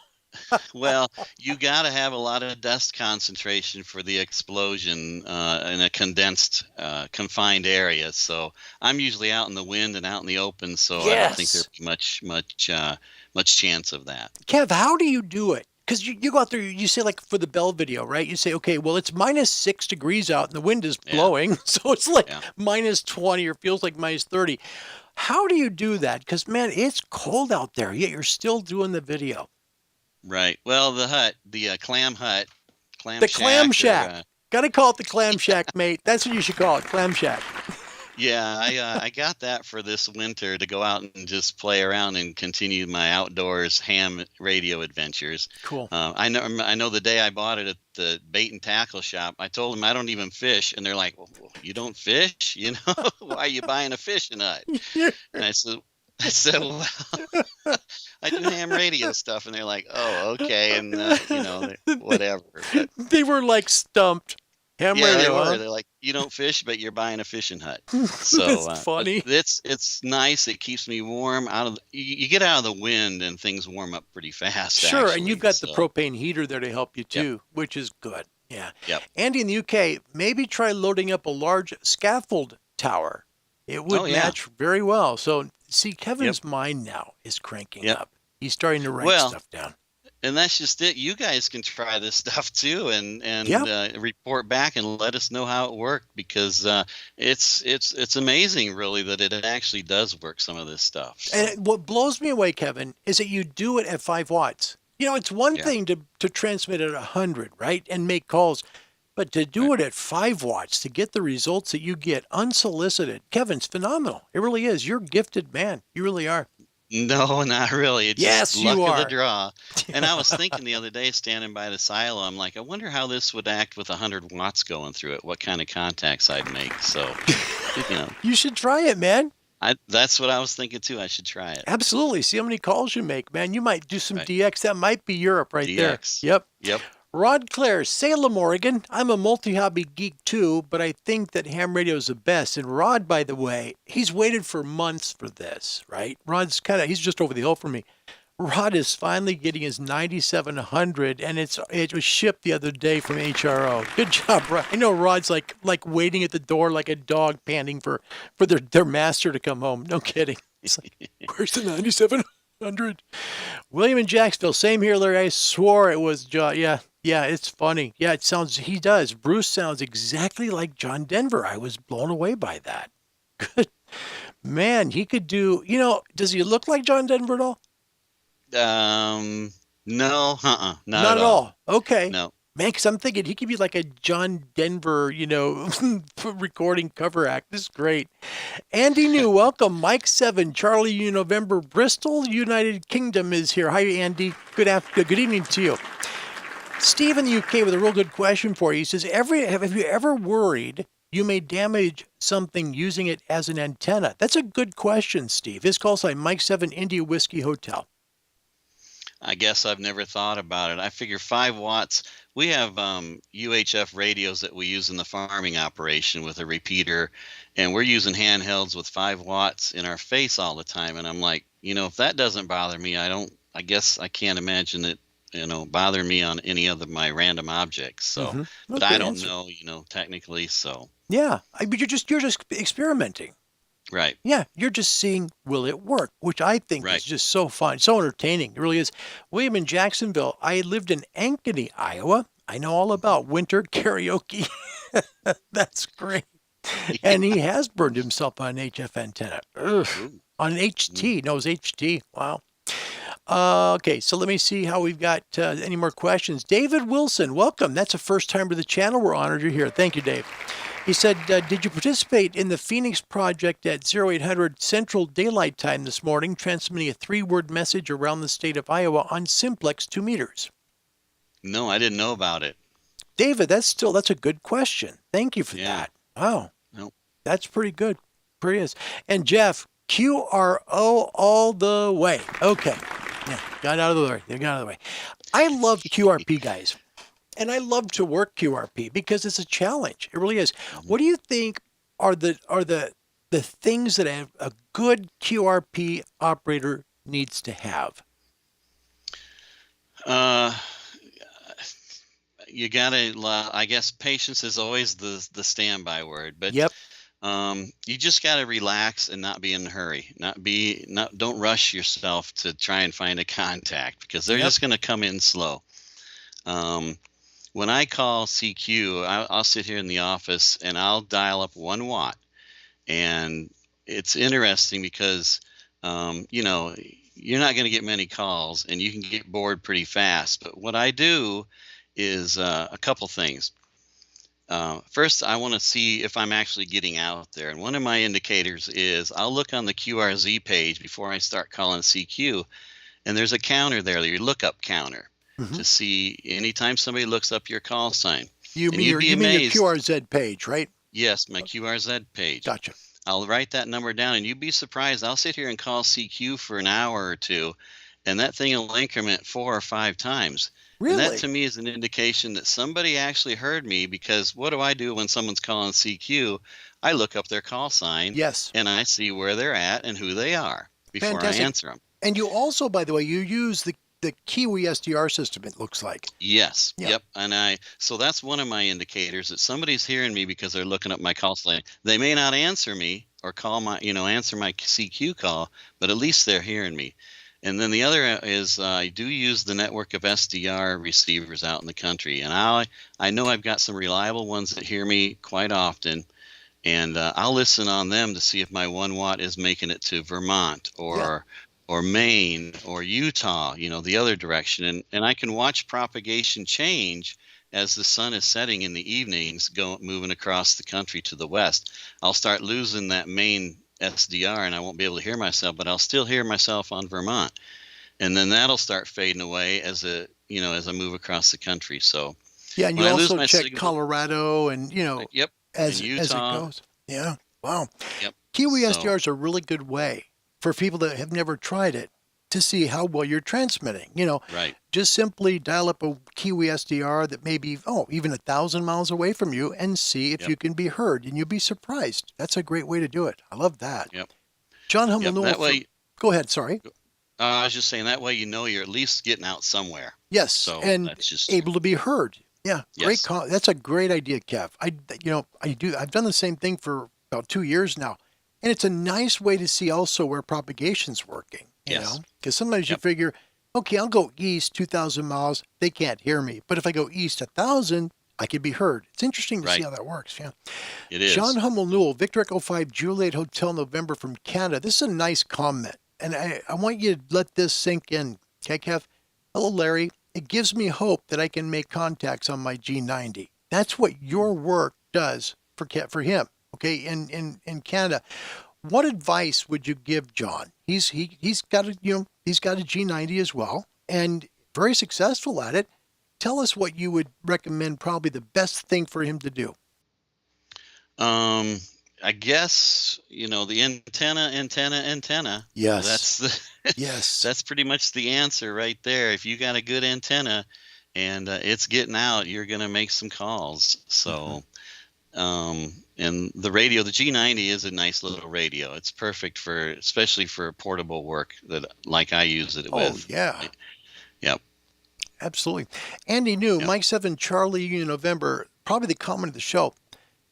Well, you got to have a lot of dust concentration for the explosion in a condensed, confined area. So I'm usually out in the wind and out in the open, so I don't think there'd be much chance of that.
Kev, how do you do it? Because you go out there, you say, like for the Bell video, right? You say, okay, well, it's -6 degrees out and the wind is blowing. So it's like -20 or feels like -30. How do you do that? Because, man, it's cold out there, yet you're still doing the video.
Right. Well, the clam
shack. Got to call it the clam shack, mate. That's what you should call it, clam shack.
Yeah, I got that for this winter to go out and just play around and continue my outdoors ham radio adventures.
Cool.
I know the day I bought it at the bait and tackle shop, I told them I don't even fish, and they're like, well, you don't fish? You know, why are you buying a fishing hut? And I said, well, I do ham radio stuff, and they're like, oh, okay, and whatever. But,
they were like stumped. Ham radio,
they were.
huh?
They're like, you don't fish, but you're buying a fishing hut. So
that's funny.
It's nice. It keeps me warm. You get out of the wind, and things warm up pretty fast.
Sure,
actually,
and you've got the propane heater there to help you too, which is good. Yeah.
Yep.
Andy in the UK, maybe try loading up a large scaffold tower. It would match very well. So, see, Kevin's mind now is cranking up. He's starting to write stuff down.
And that's just it. You guys can try this stuff too, and report back and let us know how it worked, because it's amazing, really, that it actually does work, some of this stuff. So.
And what blows me away, Kevin, is that you do it at 5 watts. You know, it's one thing to transmit at 100, right, and make calls, but to do it at 5 watts, to get the results that you get unsolicited, Kevin's phenomenal. It really is. You're a gifted man. You really are.
No, not really. It's
yes,
just luck
you are.
of the draw. And I was thinking the other day, standing by the silo, I'm like, I wonder how this would act with 100 watts going through it, what kind of contacts I'd make. So,
You should try it, man.
That's what I was thinking, too. I should try it.
Absolutely. See how many calls you make, man. You might do some DX. That might be Europe right there.
Yep.
Rod Clare, Salem, Oregon. I'm a multi-hobby geek too, but I think that ham radio is the best. And Rod, by the way, he's waited for months for this, right? Rod's he's just over the hill from me. Rod is finally getting his 9700, and it was shipped the other day from HRO. Good job, Rod. I know Rod's like waiting at the door like a dog panting for their master to come home. No kidding. It's like, where's the 9700? William in Jacksonville, same here, Larry. I swore it was John. Yeah, it's funny. Yeah, he does. Bruce sounds exactly like John Denver. I was blown away by that. Good. Man, he could do, does he look like John Denver at all?
No,
not at all. Okay.
No.
Man, because I'm thinking he could be like a John Denver, recording cover act. This is great. Andy New, welcome. Mike 7, Charlie U, November, Bristol, United Kingdom is here. Hi, Andy. Good evening to you. Steve in the UK with a real good question for you. He says, have you ever worried you may damage something using it as an antenna? That's a good question, Steve. His call sign, Mike 7, India Whiskey Hotel.
I guess I've never thought about it. I figure 5 watts. We have UHF radios that we use in the farming operation with a repeater, and we're using handhelds with 5 watts in our face all the time. And I'm like, if that doesn't bother me, I guess I can't imagine it, bother me on any of my random objects. So, but I don't know, technically. So
yeah, but you're just experimenting.
Right.
Yeah, you're just seeing, will it work? Which I think is just so fun, so entertaining. It really is. William in Jacksonville, I lived in Ankeny, Iowa. I know all about winter karaoke. That's great. And he has burned himself on an HF antenna. On an HT. No, it was HT. Wow. Okay, so let me see how we've got any more questions. David Wilson, welcome. That's a first time to the channel. We're honored you're here. Thank you, Dave. He said, did you participate in the Phoenix project at 0800 Central Daylight Time this morning, transmitting a 3-word message around the state of Iowa on simplex 2 meters?
No, I didn't know about it.
David, that's a good question. Thank you for that. Wow.
Nope.
That's pretty good. Pretty is. And Jeff, QRO all the way. Okay. Yeah, got out of the way. They got out of the way. I love QRP, guys. And I love to work QRP because it's a challenge. It really is. What do you think are the things that a good QRP operator needs to have?
You gotta, I guess patience is always the standby word, but
Yep.
you just gotta relax and not be in a hurry. Don't rush yourself to try and find a contact because they're just gonna come in slow. When I call CQ, I'll sit here in the office and I'll dial up 1 watt, and it's interesting because you're not going to get many calls and you can get bored pretty fast. But what I do is a couple things. First, I want to see if I'm actually getting out there. And one of my indicators is I'll look on the QRZ page before I start calling CQ, and there's a counter there, your lookup counter, to see anytime somebody looks up your call sign.
You mean your QRZ page, right?
Yes, my QRZ page.
Gotcha.
I'll write that number down, and you'd be surprised. I'll sit here and call CQ for an hour or two, and that thing will increment 4 or 5 times.
Really?
And that to me is an indication that somebody actually heard me, because what do I do when someone's calling CQ? I look up their call sign,
yes,
and I see where they're at and who they are before
Fantastic.
I answer them.
And you also, by the way, you use the Kiwi SDR system, it looks like.
Yes.
Yeah.
Yep. And so that's one of my indicators that somebody's hearing me because they're looking up my call sign. They may not answer me or answer my CQ call, but at least they're hearing me. And then the other is I do use the network of SDR receivers out in the country, and I know I've got some reliable ones that hear me quite often, and I'll listen on them to see if my 1 watt is making it to Vermont or Maine or Utah, the other direction, and I can watch propagation change as the sun is setting in the evenings, moving across the country to the west. I'll start losing that main SDR, and I won't be able to hear myself, but I'll still hear myself on Vermont, and then that'll start fading away as I move across the country. So
yeah, and you also check
signal,
Colorado and
yep,
as
Utah,
as it goes. Yeah, wow.
Yep.
Kiwi SDR is a really good way for people that have never tried it to see how well you're transmitting.
Right.
Just simply dial up a Kiwi SDR that may be even 1,000 miles away from you and see if you can be heard, and you'll be surprised. That's a great way to do it. I love that.
Yep.
John Hummel.
That way.
Go ahead. Sorry.
I was just saying that way you're at least getting out somewhere.
Yes,
so
and
that's just
able to be heard. Yeah, great
Yes.
call. That's a great idea, Kev. I've done the same thing for about 2 years now, and it's a nice way to see also where propagation's working.
Yes.
Because sometimes you figure, okay, I'll go east 2,000 miles. They can't hear me. But if I go east 1,000, I can be heard. It's interesting to see how that works. Yeah.
It is.
John Hummel Newell, Victor Echo 5, Juliet Hotel, November from Canada. This is a nice comment. And I want you to let this sink in. Okay, Kev? Hello, Larry. It gives me hope that I can make contacts on my G90. That's what your work does for him. Okay, in Canada. What advice would you give John? He's got a G90 as well, and very successful at it. Tell us what you would recommend. Probably the best thing for him to do.
I guess the antenna.
Yes.
Yes. That's pretty much the answer right there. If you got a good antenna and it's getting out, you're gonna make some calls. So. And the radio, the G90 is a nice little radio. It's perfect especially for portable work like I use it with.
Oh, yeah.
Yep.
Absolutely. Andy New, Mike 7, Charlie Union November, probably the comment of the show.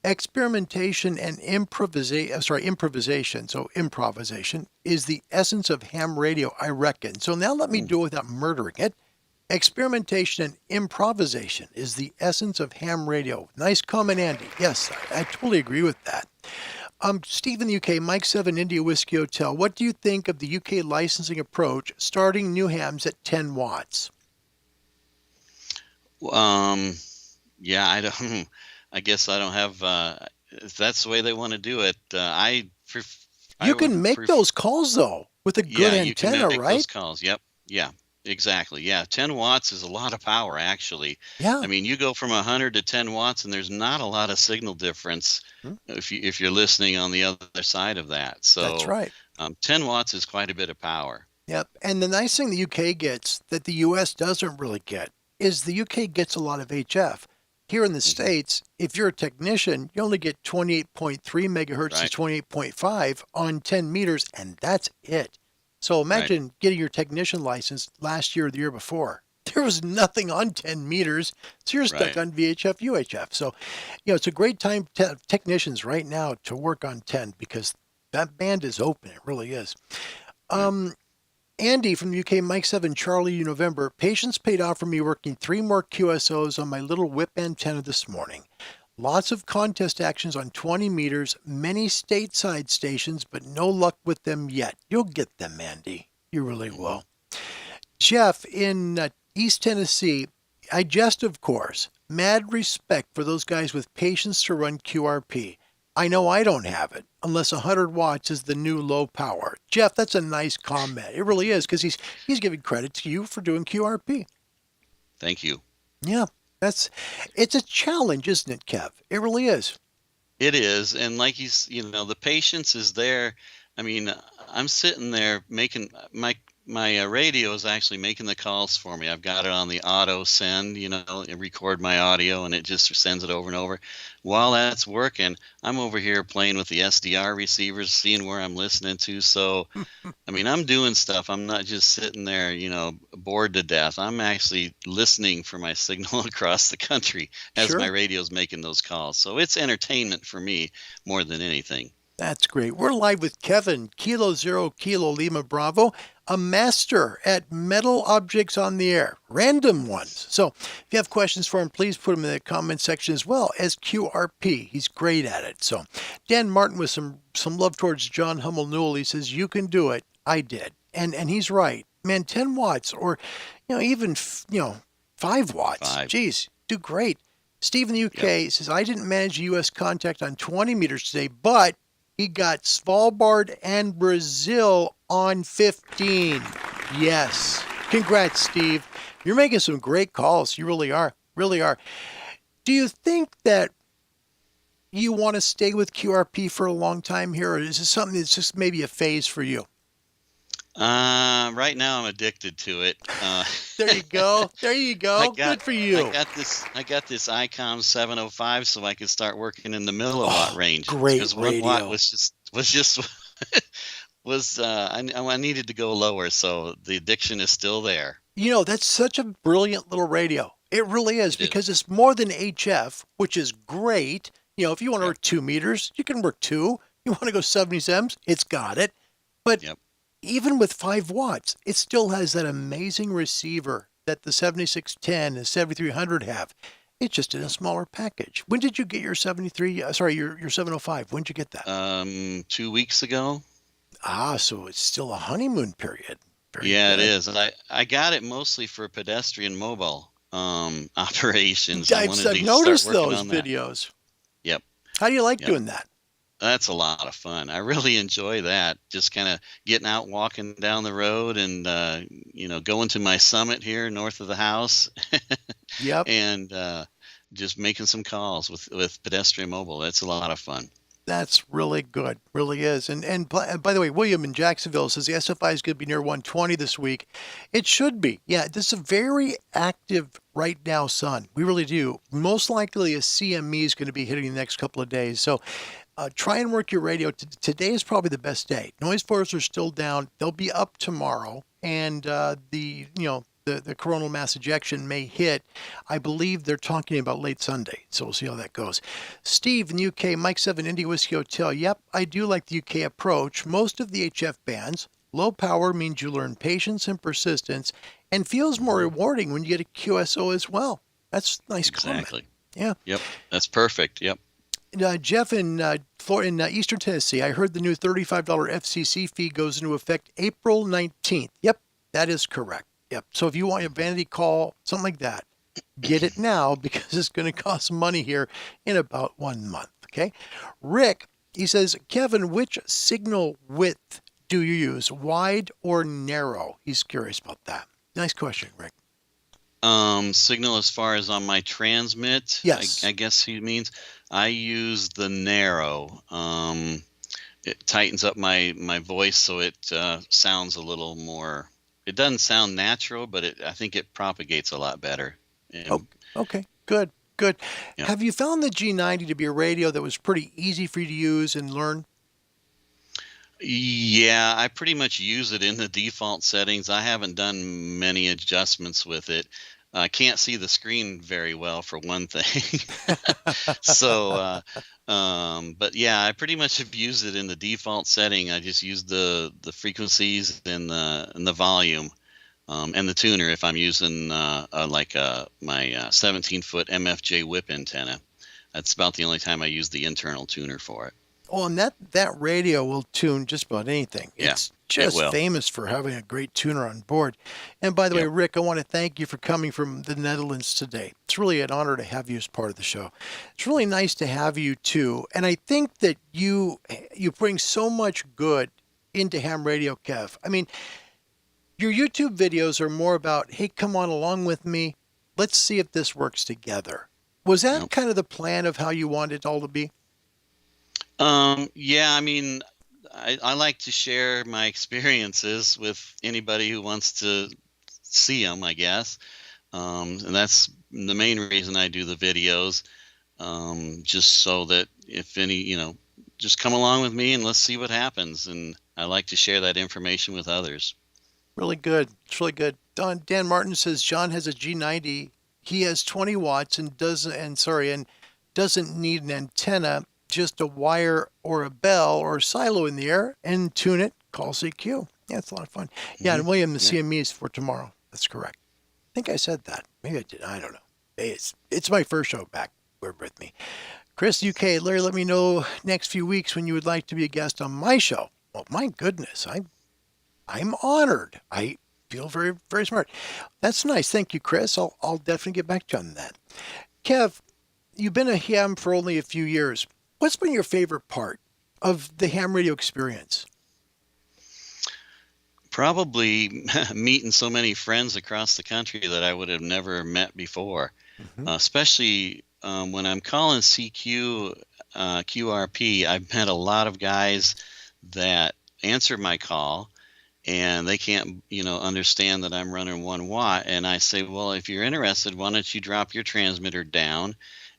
Experimentation and improvisation. So improvisation is the essence of ham radio, I reckon. So now let me do it without murdering it. Experimentation and improvisation is the essence of ham radio. Nice comment, Andy. Yes, I totally agree with that. Steve in the UK, Mike 7, India Whiskey Hotel. What do you think of the UK licensing approach, starting new hams at 10 watts?
Yeah, I guess I don't have. If that's the way they want to do it,
you can make those calls though with a good antenna,
you can make
right?
Those calls. Yep. Yeah. Exactly. Yeah. 10 watts is a lot of power, actually.
Yeah.
I mean, you go from 100 to 10 watts, and there's not a lot of signal difference if you're listening on the other side of that. So
that's right.
10 watts is quite a bit of power.
Yep. And the nice thing the UK gets that the US doesn't really get is the UK gets a lot of HF. Here in the States, if you're a technician, you only get 28.3 megahertz to 28.5 on 10 meters, and that's it. So imagine getting your technician license last year or the year before. There was nothing on 10 meters, so you're stuck on VHF, UHF. So, it's a great time to technicians right now to work on 10 because that band is open. It really is. Andy from the UK, Mike 7, Charlie November. Patience paid off for me working 3 more QSOs on my little whip antenna this morning. Lots of contest actions on 20 meters, many stateside stations, but no luck with them yet. You'll get them, Andy. You really will. Jeff in East Tennessee, I jest, of course. Mad respect for those guys with patience to run QRP. I know I don't have it, unless 100 watts is the new low power. Jeff, that's a nice comment. It really is, because he's giving credit to you for doing QRP.
Thank you.
Yeah, it's a challenge, isn't it, Kev? It really is.
It is, and like the patience is there. I mean, I'm sitting there making my radio is actually making the calls for me. I've got it on the auto send, and record my audio, and it just sends it over and over. While that's working, I'm over here playing with the SDR receivers, seeing where I'm listening to. So, I mean, I'm doing stuff. I'm not just sitting there, bored to death. I'm actually listening for my signal across the country as my radio's making those calls. So it's entertainment for me more than anything.
That's great. We're live with Kevin, Kilo 0 Kilo Lima Bravo, a master at metal objects on the air, random ones. So if you have questions for him, please put them in the comment section as well as QRP. He's great at it. So Dan Martin with some love towards John Hummel Newell. He says, you can do it. I did. And he's right. Man, 10 watts or, even, 5 watts. 5. Geez, do great. Steve in the UK says, I didn't manage U.S. contact on 20 meters today, but he got Svalbard and Brazil on 15. Yes. Congrats, Steve. You're making some great calls. You really are. Really are. Do you think that you want to stay with QRP for a long time here, or is this something that's just maybe a phase for you?
Right now I'm addicted to it.
There you go. There you go. Good for you.
I got this ICOM 705 so I could start working in the milliwatt range.
Great
because 1 watt
radio.
I needed to go lower, so the addiction is still there.
That's such a brilliant little radio. It really is, because it's more than HF, which is great. If you want to work 2 meters, you can work 2. You want to go 77s, it's got it. But even with 5 watts, it still has that amazing receiver that the 7610 and 7300 have. It's just in a smaller package. When did you get your 705? When did you get that?
2 weeks ago.
So it's still a honeymoon period. Very
good. It is.
And
I got it mostly for pedestrian mobile operations.
I've noticed those videos.
Yep.
How do you like doing that?
That's a lot of fun. I really enjoy that. Just kind of getting out, walking down the road, and going to my summit here north of the house.
Yep.
And just making some calls with pedestrian mobile. That's a lot of fun.
That's really good. Really is. And by the way, William in Jacksonville says the SFI is going to be near 120 this week. It should be. Yeah, this is a very active right now sun. We really do. Most likely a CME is going to be hitting the next couple of days. So try and work your radio. Today is probably the best day. Noise floors are still down. They'll be up tomorrow. And the coronal mass ejection may hit. I believe they're talking about late Sunday. So we'll see how that goes. Steve in the UK, Mike 7, India Whiskey Hotel. Yep, I do like the UK approach. Most of the HF bands, low power means you learn patience and persistence and feels more rewarding when you get a QSO as well. That's a nice comment.
Exactly.
Yeah.
Yep, that's perfect. Yep.
Jeff in Eastern Tennessee, I heard the new $35 FCC fee goes into effect April 19th. Yep, that is correct. Yep. So if you want a vanity call, something like that, get it now because it's going to cost money here in about 1 month. Okay. Rick, he says, Kevin, which signal width do you use, wide or narrow? He's curious about that. Nice question, Rick.
Signal as far as on my transmit.
Yes.
I guess he means I use the narrow. it tightens up my voice so it sounds a little more. It doesn't sound natural, but I think it propagates a lot better. And,
Oh, okay, good, good.
yeah.
Have you found the G90 to be a radio that was pretty easy for you to use and learn?
Yeah, I pretty much use it in the default settings. I haven't done many adjustments with it. I can't see the screen very well, for one thing. So, but yeah, I pretty much have used it in the default setting. I just use the frequencies and the volume, and the tuner if I'm using my 17-foot MFJ whip antenna. That's about the only time I use the internal tuner for it.
Oh, and that radio will tune just about anything.
Yeah,
It's just
will.
famous for having a great tuner on board. And by the way, Rick, I want to thank you for coming from the Netherlands today. It's really an honor to have you as part of the show. It's really nice to have you too. And I think that you bring so much good into ham radio, Kev. I mean, your YouTube videos are more about, hey, come on along with me. Let's see if this works together. Was that kind of the plan of how you wanted it all to be?
Yeah, I mean, I like to share my experiences with anybody who wants to see them, I guess. And that's the main reason I do the videos, just so that if any, just come along with me and let's see what happens. And I like to share that information with others.
Really good. It's really good. Dan Martin says John has a G90. He has 20 watts and doesn't need an antenna, just a wire or a bell or a silo in the air, and tune it. Call CQ. Yeah, it's a lot of fun. Yeah, and William, the CME is for tomorrow. That's correct. I think I said that. Maybe I did. I don't know. It's my first show back. Bear with me. Chris, UK, Larry, let me know next few weeks when you would like to be a guest on my show. Well, my goodness, I'm honored. I feel very, very smart. That's nice. Thank you, Chris. I'll definitely get back to you on that. Kev, you've been a ham for only a few years. What's been your favorite part of the ham radio experience?
Probably meeting so many friends across the country that I would have never met before, especially when I'm calling CQ, QRP. I've met a lot of guys that answer my call, and they can't, understand that I'm running 1 watt. And I say, well, if you're interested, why don't you drop your transmitter down,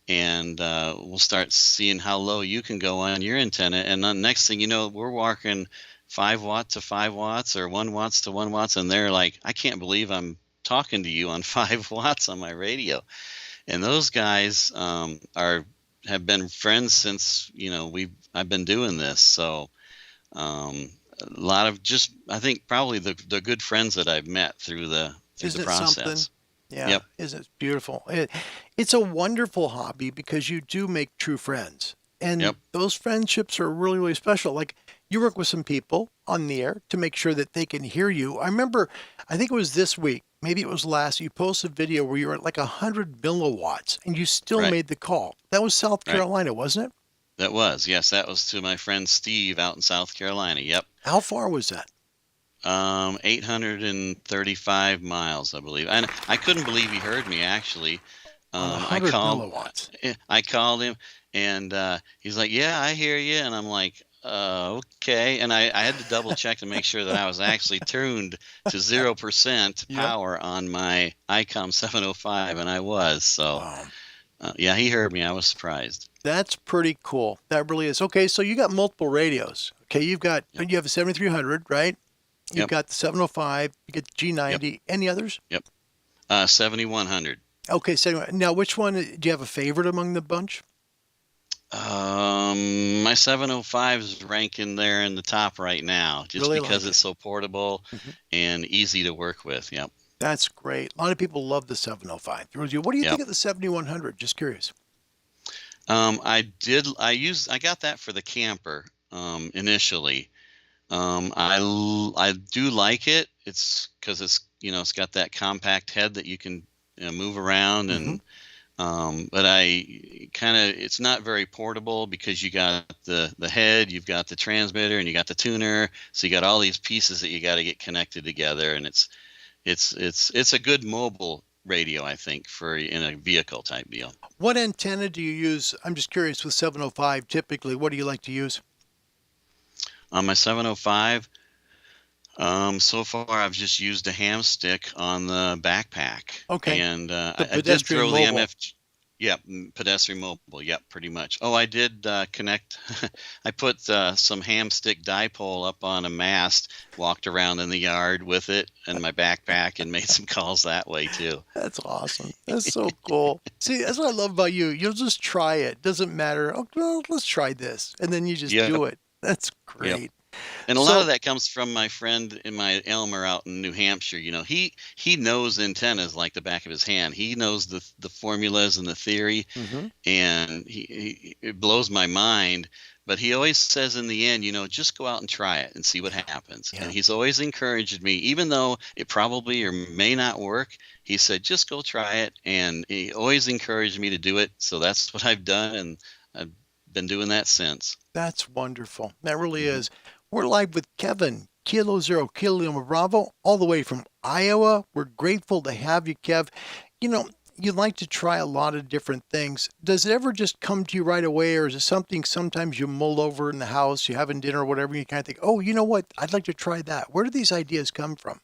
and we'll start seeing how low you can go on your antenna. And the next thing you know, we're walking 5 watt to 5 watts or 1 watts to 1 watts. And they're like, I can't believe I'm talking to you on 5 watts on my radio. And those guys have been friends since, I've been doing this. So a lot of I think probably the good friends that I've met through the process.
Something? Yeah, Isn't it beautiful? It's a wonderful hobby because you do make true friends. And those friendships are really, really special. Like, you work with some people on the air to make sure that they can hear you. I remember, I think it was this week, maybe it was last, you posted a video where you were at like 100 milliwatts and you still made the call. That was South Carolina, wasn't it?
That was, yes. That was to my friend Steve out in South Carolina. Yep.
How far was that?
835 miles, I believe. And I couldn't believe he heard me, actually.
100 milliwatts.
I called him, and he's like, yeah, I hear you. And I'm like, okay. And I had to double check to make sure that I was actually tuned to 0% power on my ICOM 705, and I was. So, yeah, he heard me. I was surprised.
That's pretty cool. That really is. Okay, so you got multiple radios. Okay, you have a 7300, right? You've got the 705, you get the G90. Any others?
7100.
Okay, so now which one, do you have a favorite among the bunch?
My 705 is ranking there in the top right now, just really because it's so portable and easy to work with. Yep.
That's great. A lot of people love the 705. What do you think of the 7100? Just curious.
I got that for the camper initially. I do like it. It's because it's got that compact head that you can move around, and but it's not very portable because you got the head, you've got the transmitter, and you got the tuner, so you got all these pieces that you got to get connected together, and it's a good mobile radio, I think, for in a vehicle type deal.
What antenna do you use? I'm just curious with 705. Typically, what do you like to use?
On my 705, so far I've just used a ham stick on the backpack.
Okay.
And
The
I did
pedestrian
throw the
mobile.
MFG. Yep, pedestrian mobile. Yep, pretty much. Oh, I did connect. I put some ham stick dipole up on a mast, walked around in the yard with it in my backpack, and made some calls that way too.
That's awesome. That's so cool. See, that's what I love about you. You'll just try it. Doesn't matter. Oh, well, let's try this. And then you just
Yep.
do it. That's
Yep.
great.
And a
So-
lot of that comes from my friend in my Elmer out in New Hampshire. You know, he knows antennas like the back of his hand. He knows the formulas and the theory,
Mhm.
and it blows my mind. But he always says in the end, you know, just go out and try it and see what happens.
Yeah.
And he's always encouraged me, even though it probably or may not work. He said, just go try it, and he always encouraged me to do it. So that's what I've done, and I've been doing that since.
That's wonderful. That really
Mhm.
is. We're live with Kevin, Kilo 0 Kilo Lima Bravo, all the way from Iowa. We're grateful to have you, Kev. You know, you like to try a lot of different things. Does it ever just come to you right away, or is it something sometimes you mull over in the house, you having dinner or whatever, and you kind of think, oh, you know what? I'd like to try that. Where do these ideas come from?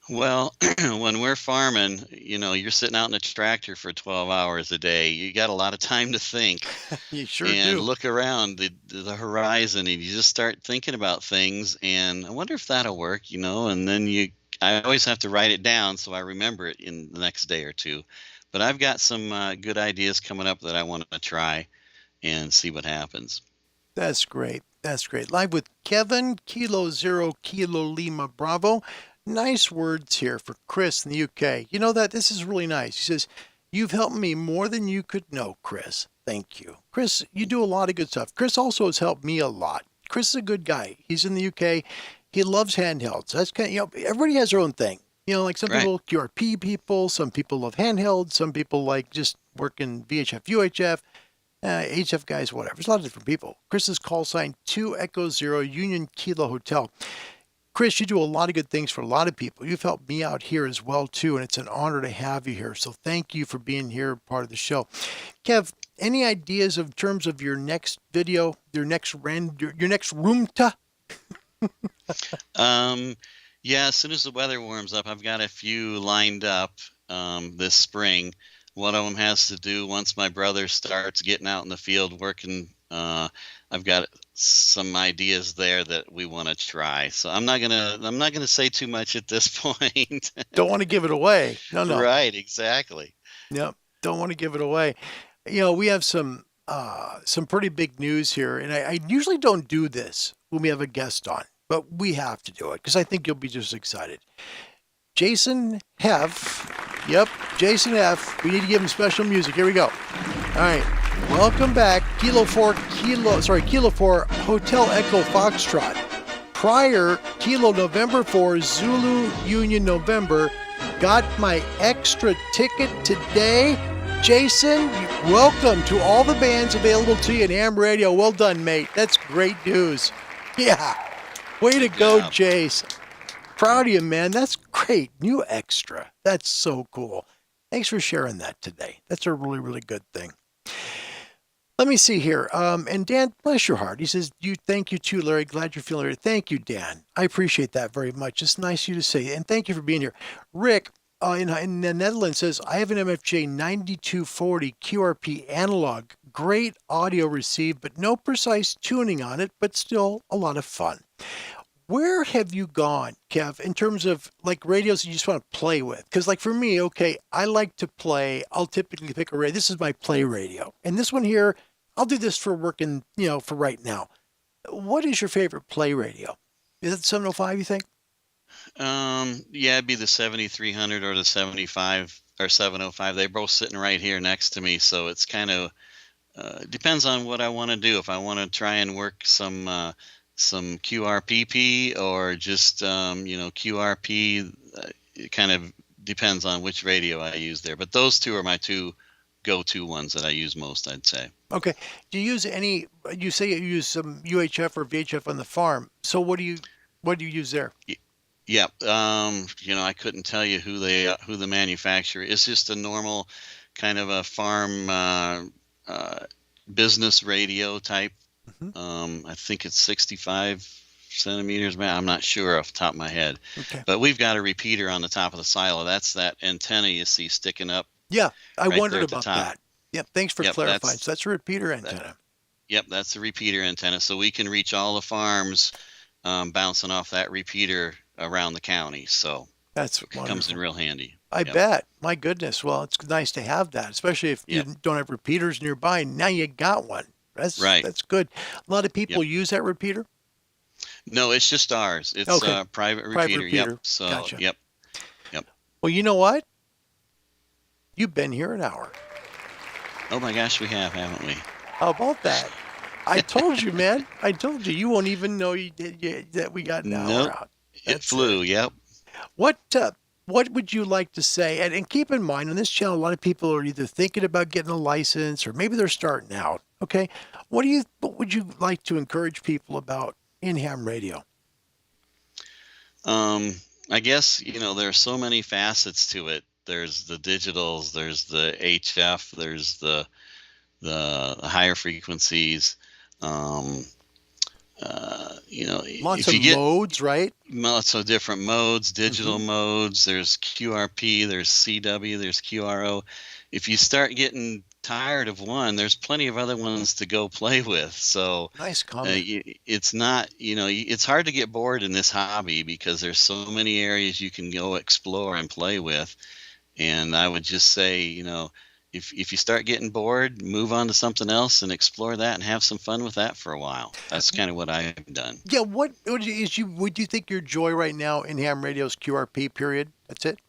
Well, when we're farming, you know, you're sitting out in a tractor for 12 hours a day. You got a lot of time to think
You sure
and
do.
look around the horizon, and you just start thinking about things. And I wonder if that'll work, you know. And then I always have to write it down so I remember it in the next day or two. But I've got some good ideas coming up that I want to try and see what happens.
That's great. That's great. Live with Kevin, Kilo 0 Kilo Lima Bravo. Nice words here for Chris in the UK. You know that? This is really nice. He says, you've helped me more than you could know, Chris. Thank you. Chris, you do a lot of good stuff. Chris also has helped me a lot. Chris is a good guy. He's in the UK. He loves handhelds. That's kind of, you know, everybody has their own thing. You know, like some
Right.
people, QRP people, some people love handhelds, some people like just working VHF, UHF. HF guys, whatever. There's a lot of different people. Chris's call sign 2 Echo 0 Union Kilo Hotel. Chris, you do a lot of good things for a lot of people. You've helped me out here as well, too, and it's an honor to have you here. So thank you for being here, part of the show. Kev, any ideas in terms of your next video, your next room to?
Yeah, as soon as the weather warms up, I've got a few lined up this spring. One of them has to do once my brother starts getting out in the field working. I've got some ideas there that we want to try. So I'm not gonna say too much at this point.
Don't want to give it away. No.
Right, exactly.
Yep. Don't want to give it away. You know, we have some pretty big news here, and I usually don't do this when we have a guest on, but we have to do it because I think you'll be just excited. Jason Heff. Yep, Jason F. We need to give him special music. Here we go. All right. Welcome back. Kilo 4 Hotel Echo Foxtrot. Prior, Kilo November 4 Zulu Union November. Got my extra ticket today. Jason, welcome to all the bands available to you in AM radio. Well done, mate. That's great news. Yeah. Way to go,
Yeah.
Jace. Proud of you, man. That's great. New extra. That's so cool. Thanks for sharing that today. That's a really, really good thing. Let me see here. And Dan, bless your heart. He says, thank you too, Larry. Glad you're feeling it. Thank you, Dan. I appreciate that very much. It's nice of you to say. And thank you for being here. Rick in the Netherlands says, I have an MFJ 9240 QRP analog. Great audio received, but no precise tuning on it, but still a lot of fun. Where have you gone, Kev, in terms of like radios you just want to play with? Because like for me, okay, I like to play. I'll typically pick a radio. This is my play radio. And this one here, I'll do this for working, for right now. What is your favorite play radio? Is it the 705, you think?
Yeah, it'd be the 7300 or the 75 or 705. They're both sitting right here next to me. So it's kind of depends on what I want to do. If I want to try and work some QRPP or just QRP, it kind of depends on which radio I use there. But those two are my two go-to ones that I use most, I'd say.
Okay. Do you use any? You say you use some UHF or VHF on the farm. So what do you use there?
Yeah. I couldn't tell you who the manufacturer is. It's just a normal kind of a farm business radio type I think it's 65 centimeters. I'm not sure off the top of my head.
Okay.
But we've got a repeater on the top of the silo. That's that antenna you see sticking up.
Yeah, I
right
wondered
there at the
about
top.
that. Yep, thanks for
Yep,
clarifying. So that's a repeater antenna.
Yep, that's the repeater antenna. So we can reach all the farms bouncing off that repeater around the county. So
That's
it
wonderful.
comes in real handy.
I bet. My goodness. Well, it's nice to have that, especially if you don't have repeaters nearby. Now you got one. That's
Right.
That's good. A lot of people use that repeater.
No, it's just ours. It's
Okay.
a private
Private
repeater.
repeater.
Yep. So
Gotcha.
yep.
Well, you know what? You've been here an hour.
Oh my gosh, we have, haven't we?
How about that? I told you, man. I told you. You won't even know that we got an hour
Nope.
out.
It flew. Yep.
What would you like to say? And keep in mind, on this channel, a lot of people are either thinking about getting a license or maybe they're starting out. Okay, what would you like to encourage people about in ham radio?
I guess there's so many facets to it. There's the digitals. There's the HF. There's the higher frequencies.
Lots
if you
of
get
modes, right?
lots of different modes, digital modes. There's QRP, there's CW, there's QRO. If you start getting tired of one, there's plenty of other ones to go play with. So
Nice comment.
it's not, it's hard to get bored in this hobby because there's so many areas you can go explore and play with. And I would just say, if you start getting bored, move on to something else and explore that and have some fun with that for a while. That's kind of what I've done.
Yeah, would you think your joy right now in ham radio is QRP, period? That's it?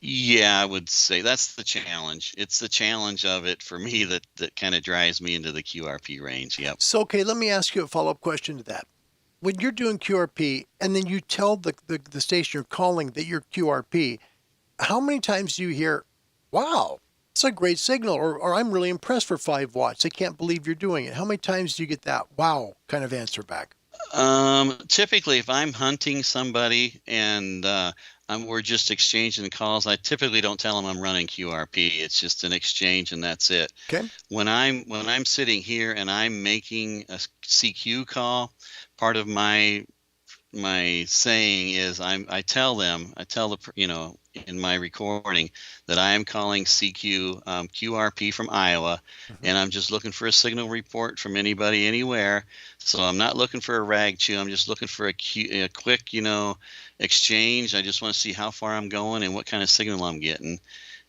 Yeah, I would say that's the challenge. It's the challenge of it for me that kind of drives me into the QRP range. Yep.
So, okay, let me ask you a follow-up question to that. When you're doing QRP and then you tell the station you're calling that you're QRP, how many times do you hear, wow, it's a great signal, or I'm really impressed for 5 watts. I can't believe you're doing it. How many times do you get that wow kind of answer back?
Typically, if I'm hunting somebody and we're just exchanging calls, I typically don't tell them I'm running QRP. It's just an exchange and that's it.
Okay.
When I'm sitting here and I'm making a CQ call, part of my saying is I tell in my recording that I am calling CQ QRP from Iowa, and I'm just looking for a signal report from anybody anywhere. So I'm not looking for a rag chew. I'm just looking for a quick exchange. I just want to see how far I'm going and what kind of signal I'm getting,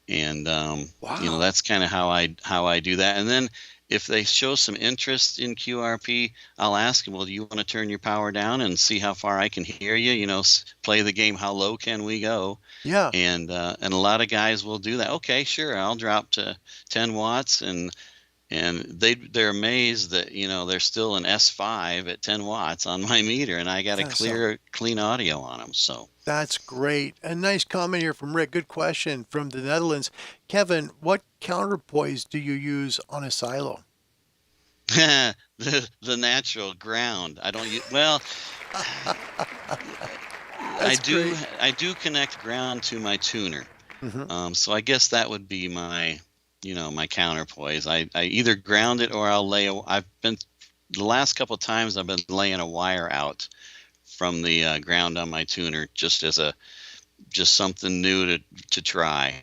and that's kind of how I do that. And then if they show some interest in QRP, I'll ask them, well, do you want to turn your power down and see how far I can hear you? Play the game, how low can we go?
Yeah.
And a lot of guys will do that. Okay, sure, I'll drop to 10 watts. And they're amazed that, they're still an S5 at 10 watts on my meter, and I got a clean audio on them. So
that's great. A nice comment here from Rick. Good question from the Netherlands. Kevin, what counterpoise do you use on a silo?
the natural ground. I don't use, well, I do connect ground to my tuner. So I guess that would be my my counterpoise. I either ground it or I'll the last couple of times I've been laying a wire out from the ground on my tuner just as something new to try.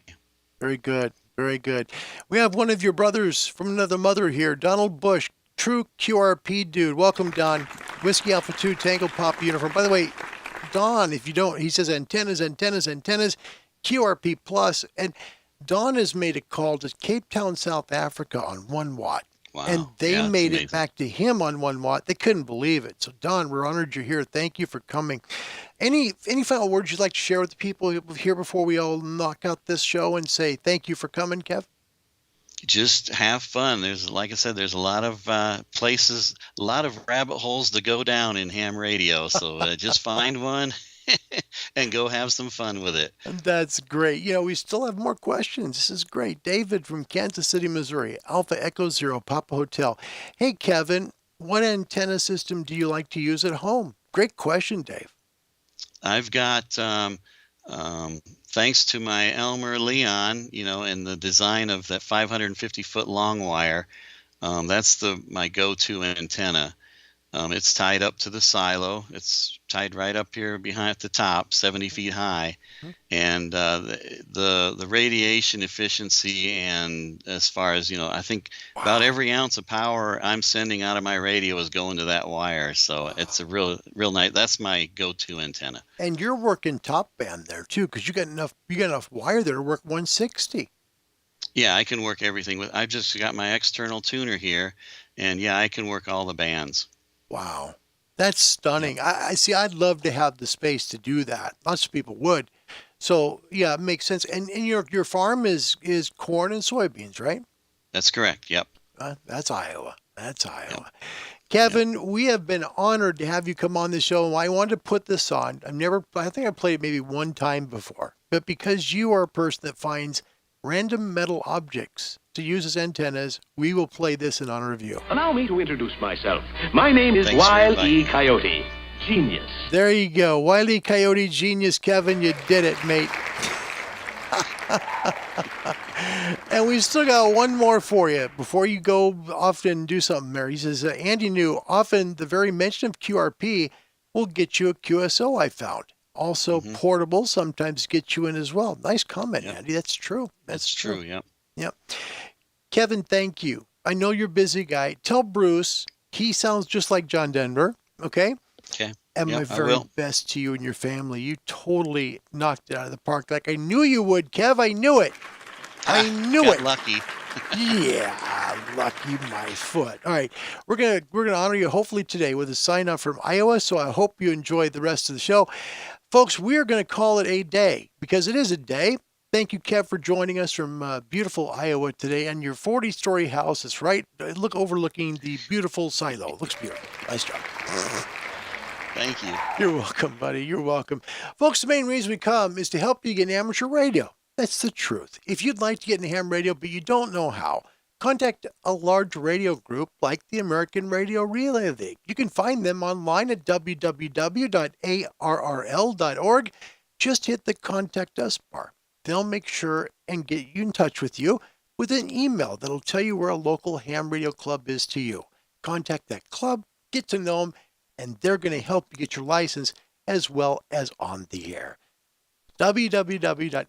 Very good. Very good. We have one of your brothers from another mother here, Donald Bush, true QRP dude. Welcome, Don. Whiskey Alpha 2 Tango Papa uniform. By the way, Don, if you don't, he says antennas, QRP plus, and Don has made a call to Cape Town, South Africa on 1 watt.
Wow.
And they made
amazing.
it back to him on 1 watt. They couldn't believe it. So, Don, we're honored you're here. Thank you for coming. Any final words you'd like to share with the people here before we all knock out this show and say thank you for coming, Kev?
Just have fun. Like I said, there's a lot of places, a lot of rabbit holes to go down in ham radio. So just find one and go have some fun with it.
That's great. We still have more questions. This is great. David from Kansas City, Missouri, Alpha Echo Zero, Papa Hotel. Hey, Kevin, what antenna system do you like to use at home? Great question, Dave.
I've got, thanks to my Elmer Leon, and the design of that 550-foot long wire, That's my go-to antenna. It's tied up to the silo. It's tied right up here behind at the top, 70 feet high. And the radiation efficiency, and as far as, I think about every ounce of power I'm sending out of my radio is going to that wire. So it's a real nice, that's my go-to antenna. And
you're working top band there too, because you got enough wire there to work 160.
Yeah, I can work everything with. I've just got my external tuner here, and yeah, I can work all the bands.
Wow, that's stunning. I see. I'd love to have the space to do that. Lots of people would. So yeah, it makes sense. And your farm is corn and soybeans, right?
That's correct. Yep.
That's Iowa. That's Iowa. Yep. Kevin, we have been honored to have you come on the show. And I wanted to put this on. I think I played it maybe one time before, but because you are a person that finds random metal objects to use as antennas, we will play this in honor of you.
Allow me to introduce myself. My name is Wile E. Coyote. Genius.
There you go. Wile E. Coyote Genius, Kevin. You did it, mate. And we still got one more for you before you go off and do something there. He says, Andy knew often the very mention of QRP will get you a QSO I found. Also portable sometimes get you in as well. Nice comment, Andy. That's true. That's true.
Yep.
Yep. Kevin, thank you. I know you're a busy guy. Tell Bruce he sounds just like John Denver. Okay.
Okay.
And my very best to you and your family. You totally knocked it out of the park like I knew you would, Kev. I knew it. I knew it.
Lucky.
Yeah, lucky my foot. All right, we're gonna honor you hopefully today with a sign off from Iowa. So I hope you enjoy the rest of the show, folks. We are going to call it a day because it is a day. Thank you, Kev, for joining us from beautiful Iowa today. And your 40-story house is right overlooking the beautiful silo. Looks beautiful. Nice job.
Thank you.
You're welcome, buddy. You're welcome. Folks, the main reason we come is to help you get an amateur radio. That's the truth. If you'd like to get in ham radio, but you don't know how, contact a large radio group like the American Radio Relay League. You can find them online at www.arrl.org. Just hit the Contact Us bar. They'll make sure and get you in touch with you with an email that'll tell you where a local ham radio club is to you. Contact that club, get to know them, and they're going to help you get your license as well as on the air. www.arrl.org.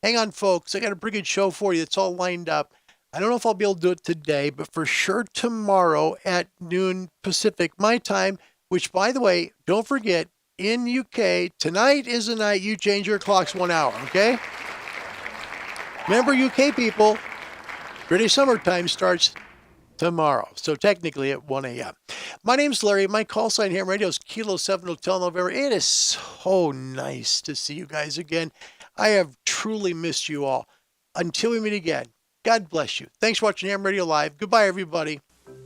Hang on, folks. I got a pretty good show for you. It's all lined up. I don't know if I'll be able to do it today, but for sure tomorrow at noon Pacific, my time, which, by the way, don't forget, in UK, tonight is the night you change your clocks 1 hour, okay? Remember, UK people, British summertime starts tomorrow. So technically at 1 a.m. My name's Larry. My call sign here on radio is Kilo 7 Hotel November. It is so nice to see you guys again. I have truly missed you all. Until we meet again, God bless you. Thanks for watching Ham Radio Live. Goodbye, everybody.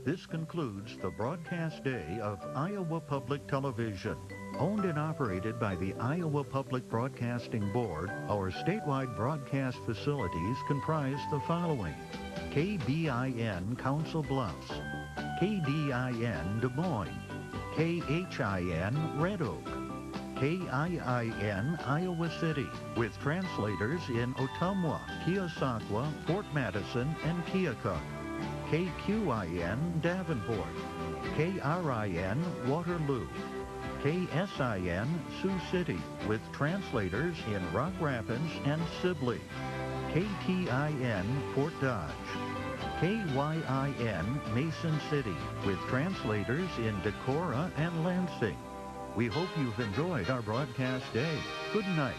This concludes the broadcast day of Iowa Public Television. Owned and operated by the Iowa Public Broadcasting Board, our statewide broadcast facilities comprise the following: KBIN Council Bluffs, KDIN Des Moines, KHIN Red Oak, KIIN Iowa City, with translators in Ottumwa, Keosauqua, Fort Madison, and Keokuk, KQIN Davenport, KRIN Waterloo, KSIN Sioux City, with translators in Rock Rapids and Sibley, KTIN Fort Dodge, KYIN Mason City, with translators in Decorah and Lansing. We hope you've enjoyed our broadcast day. Good night.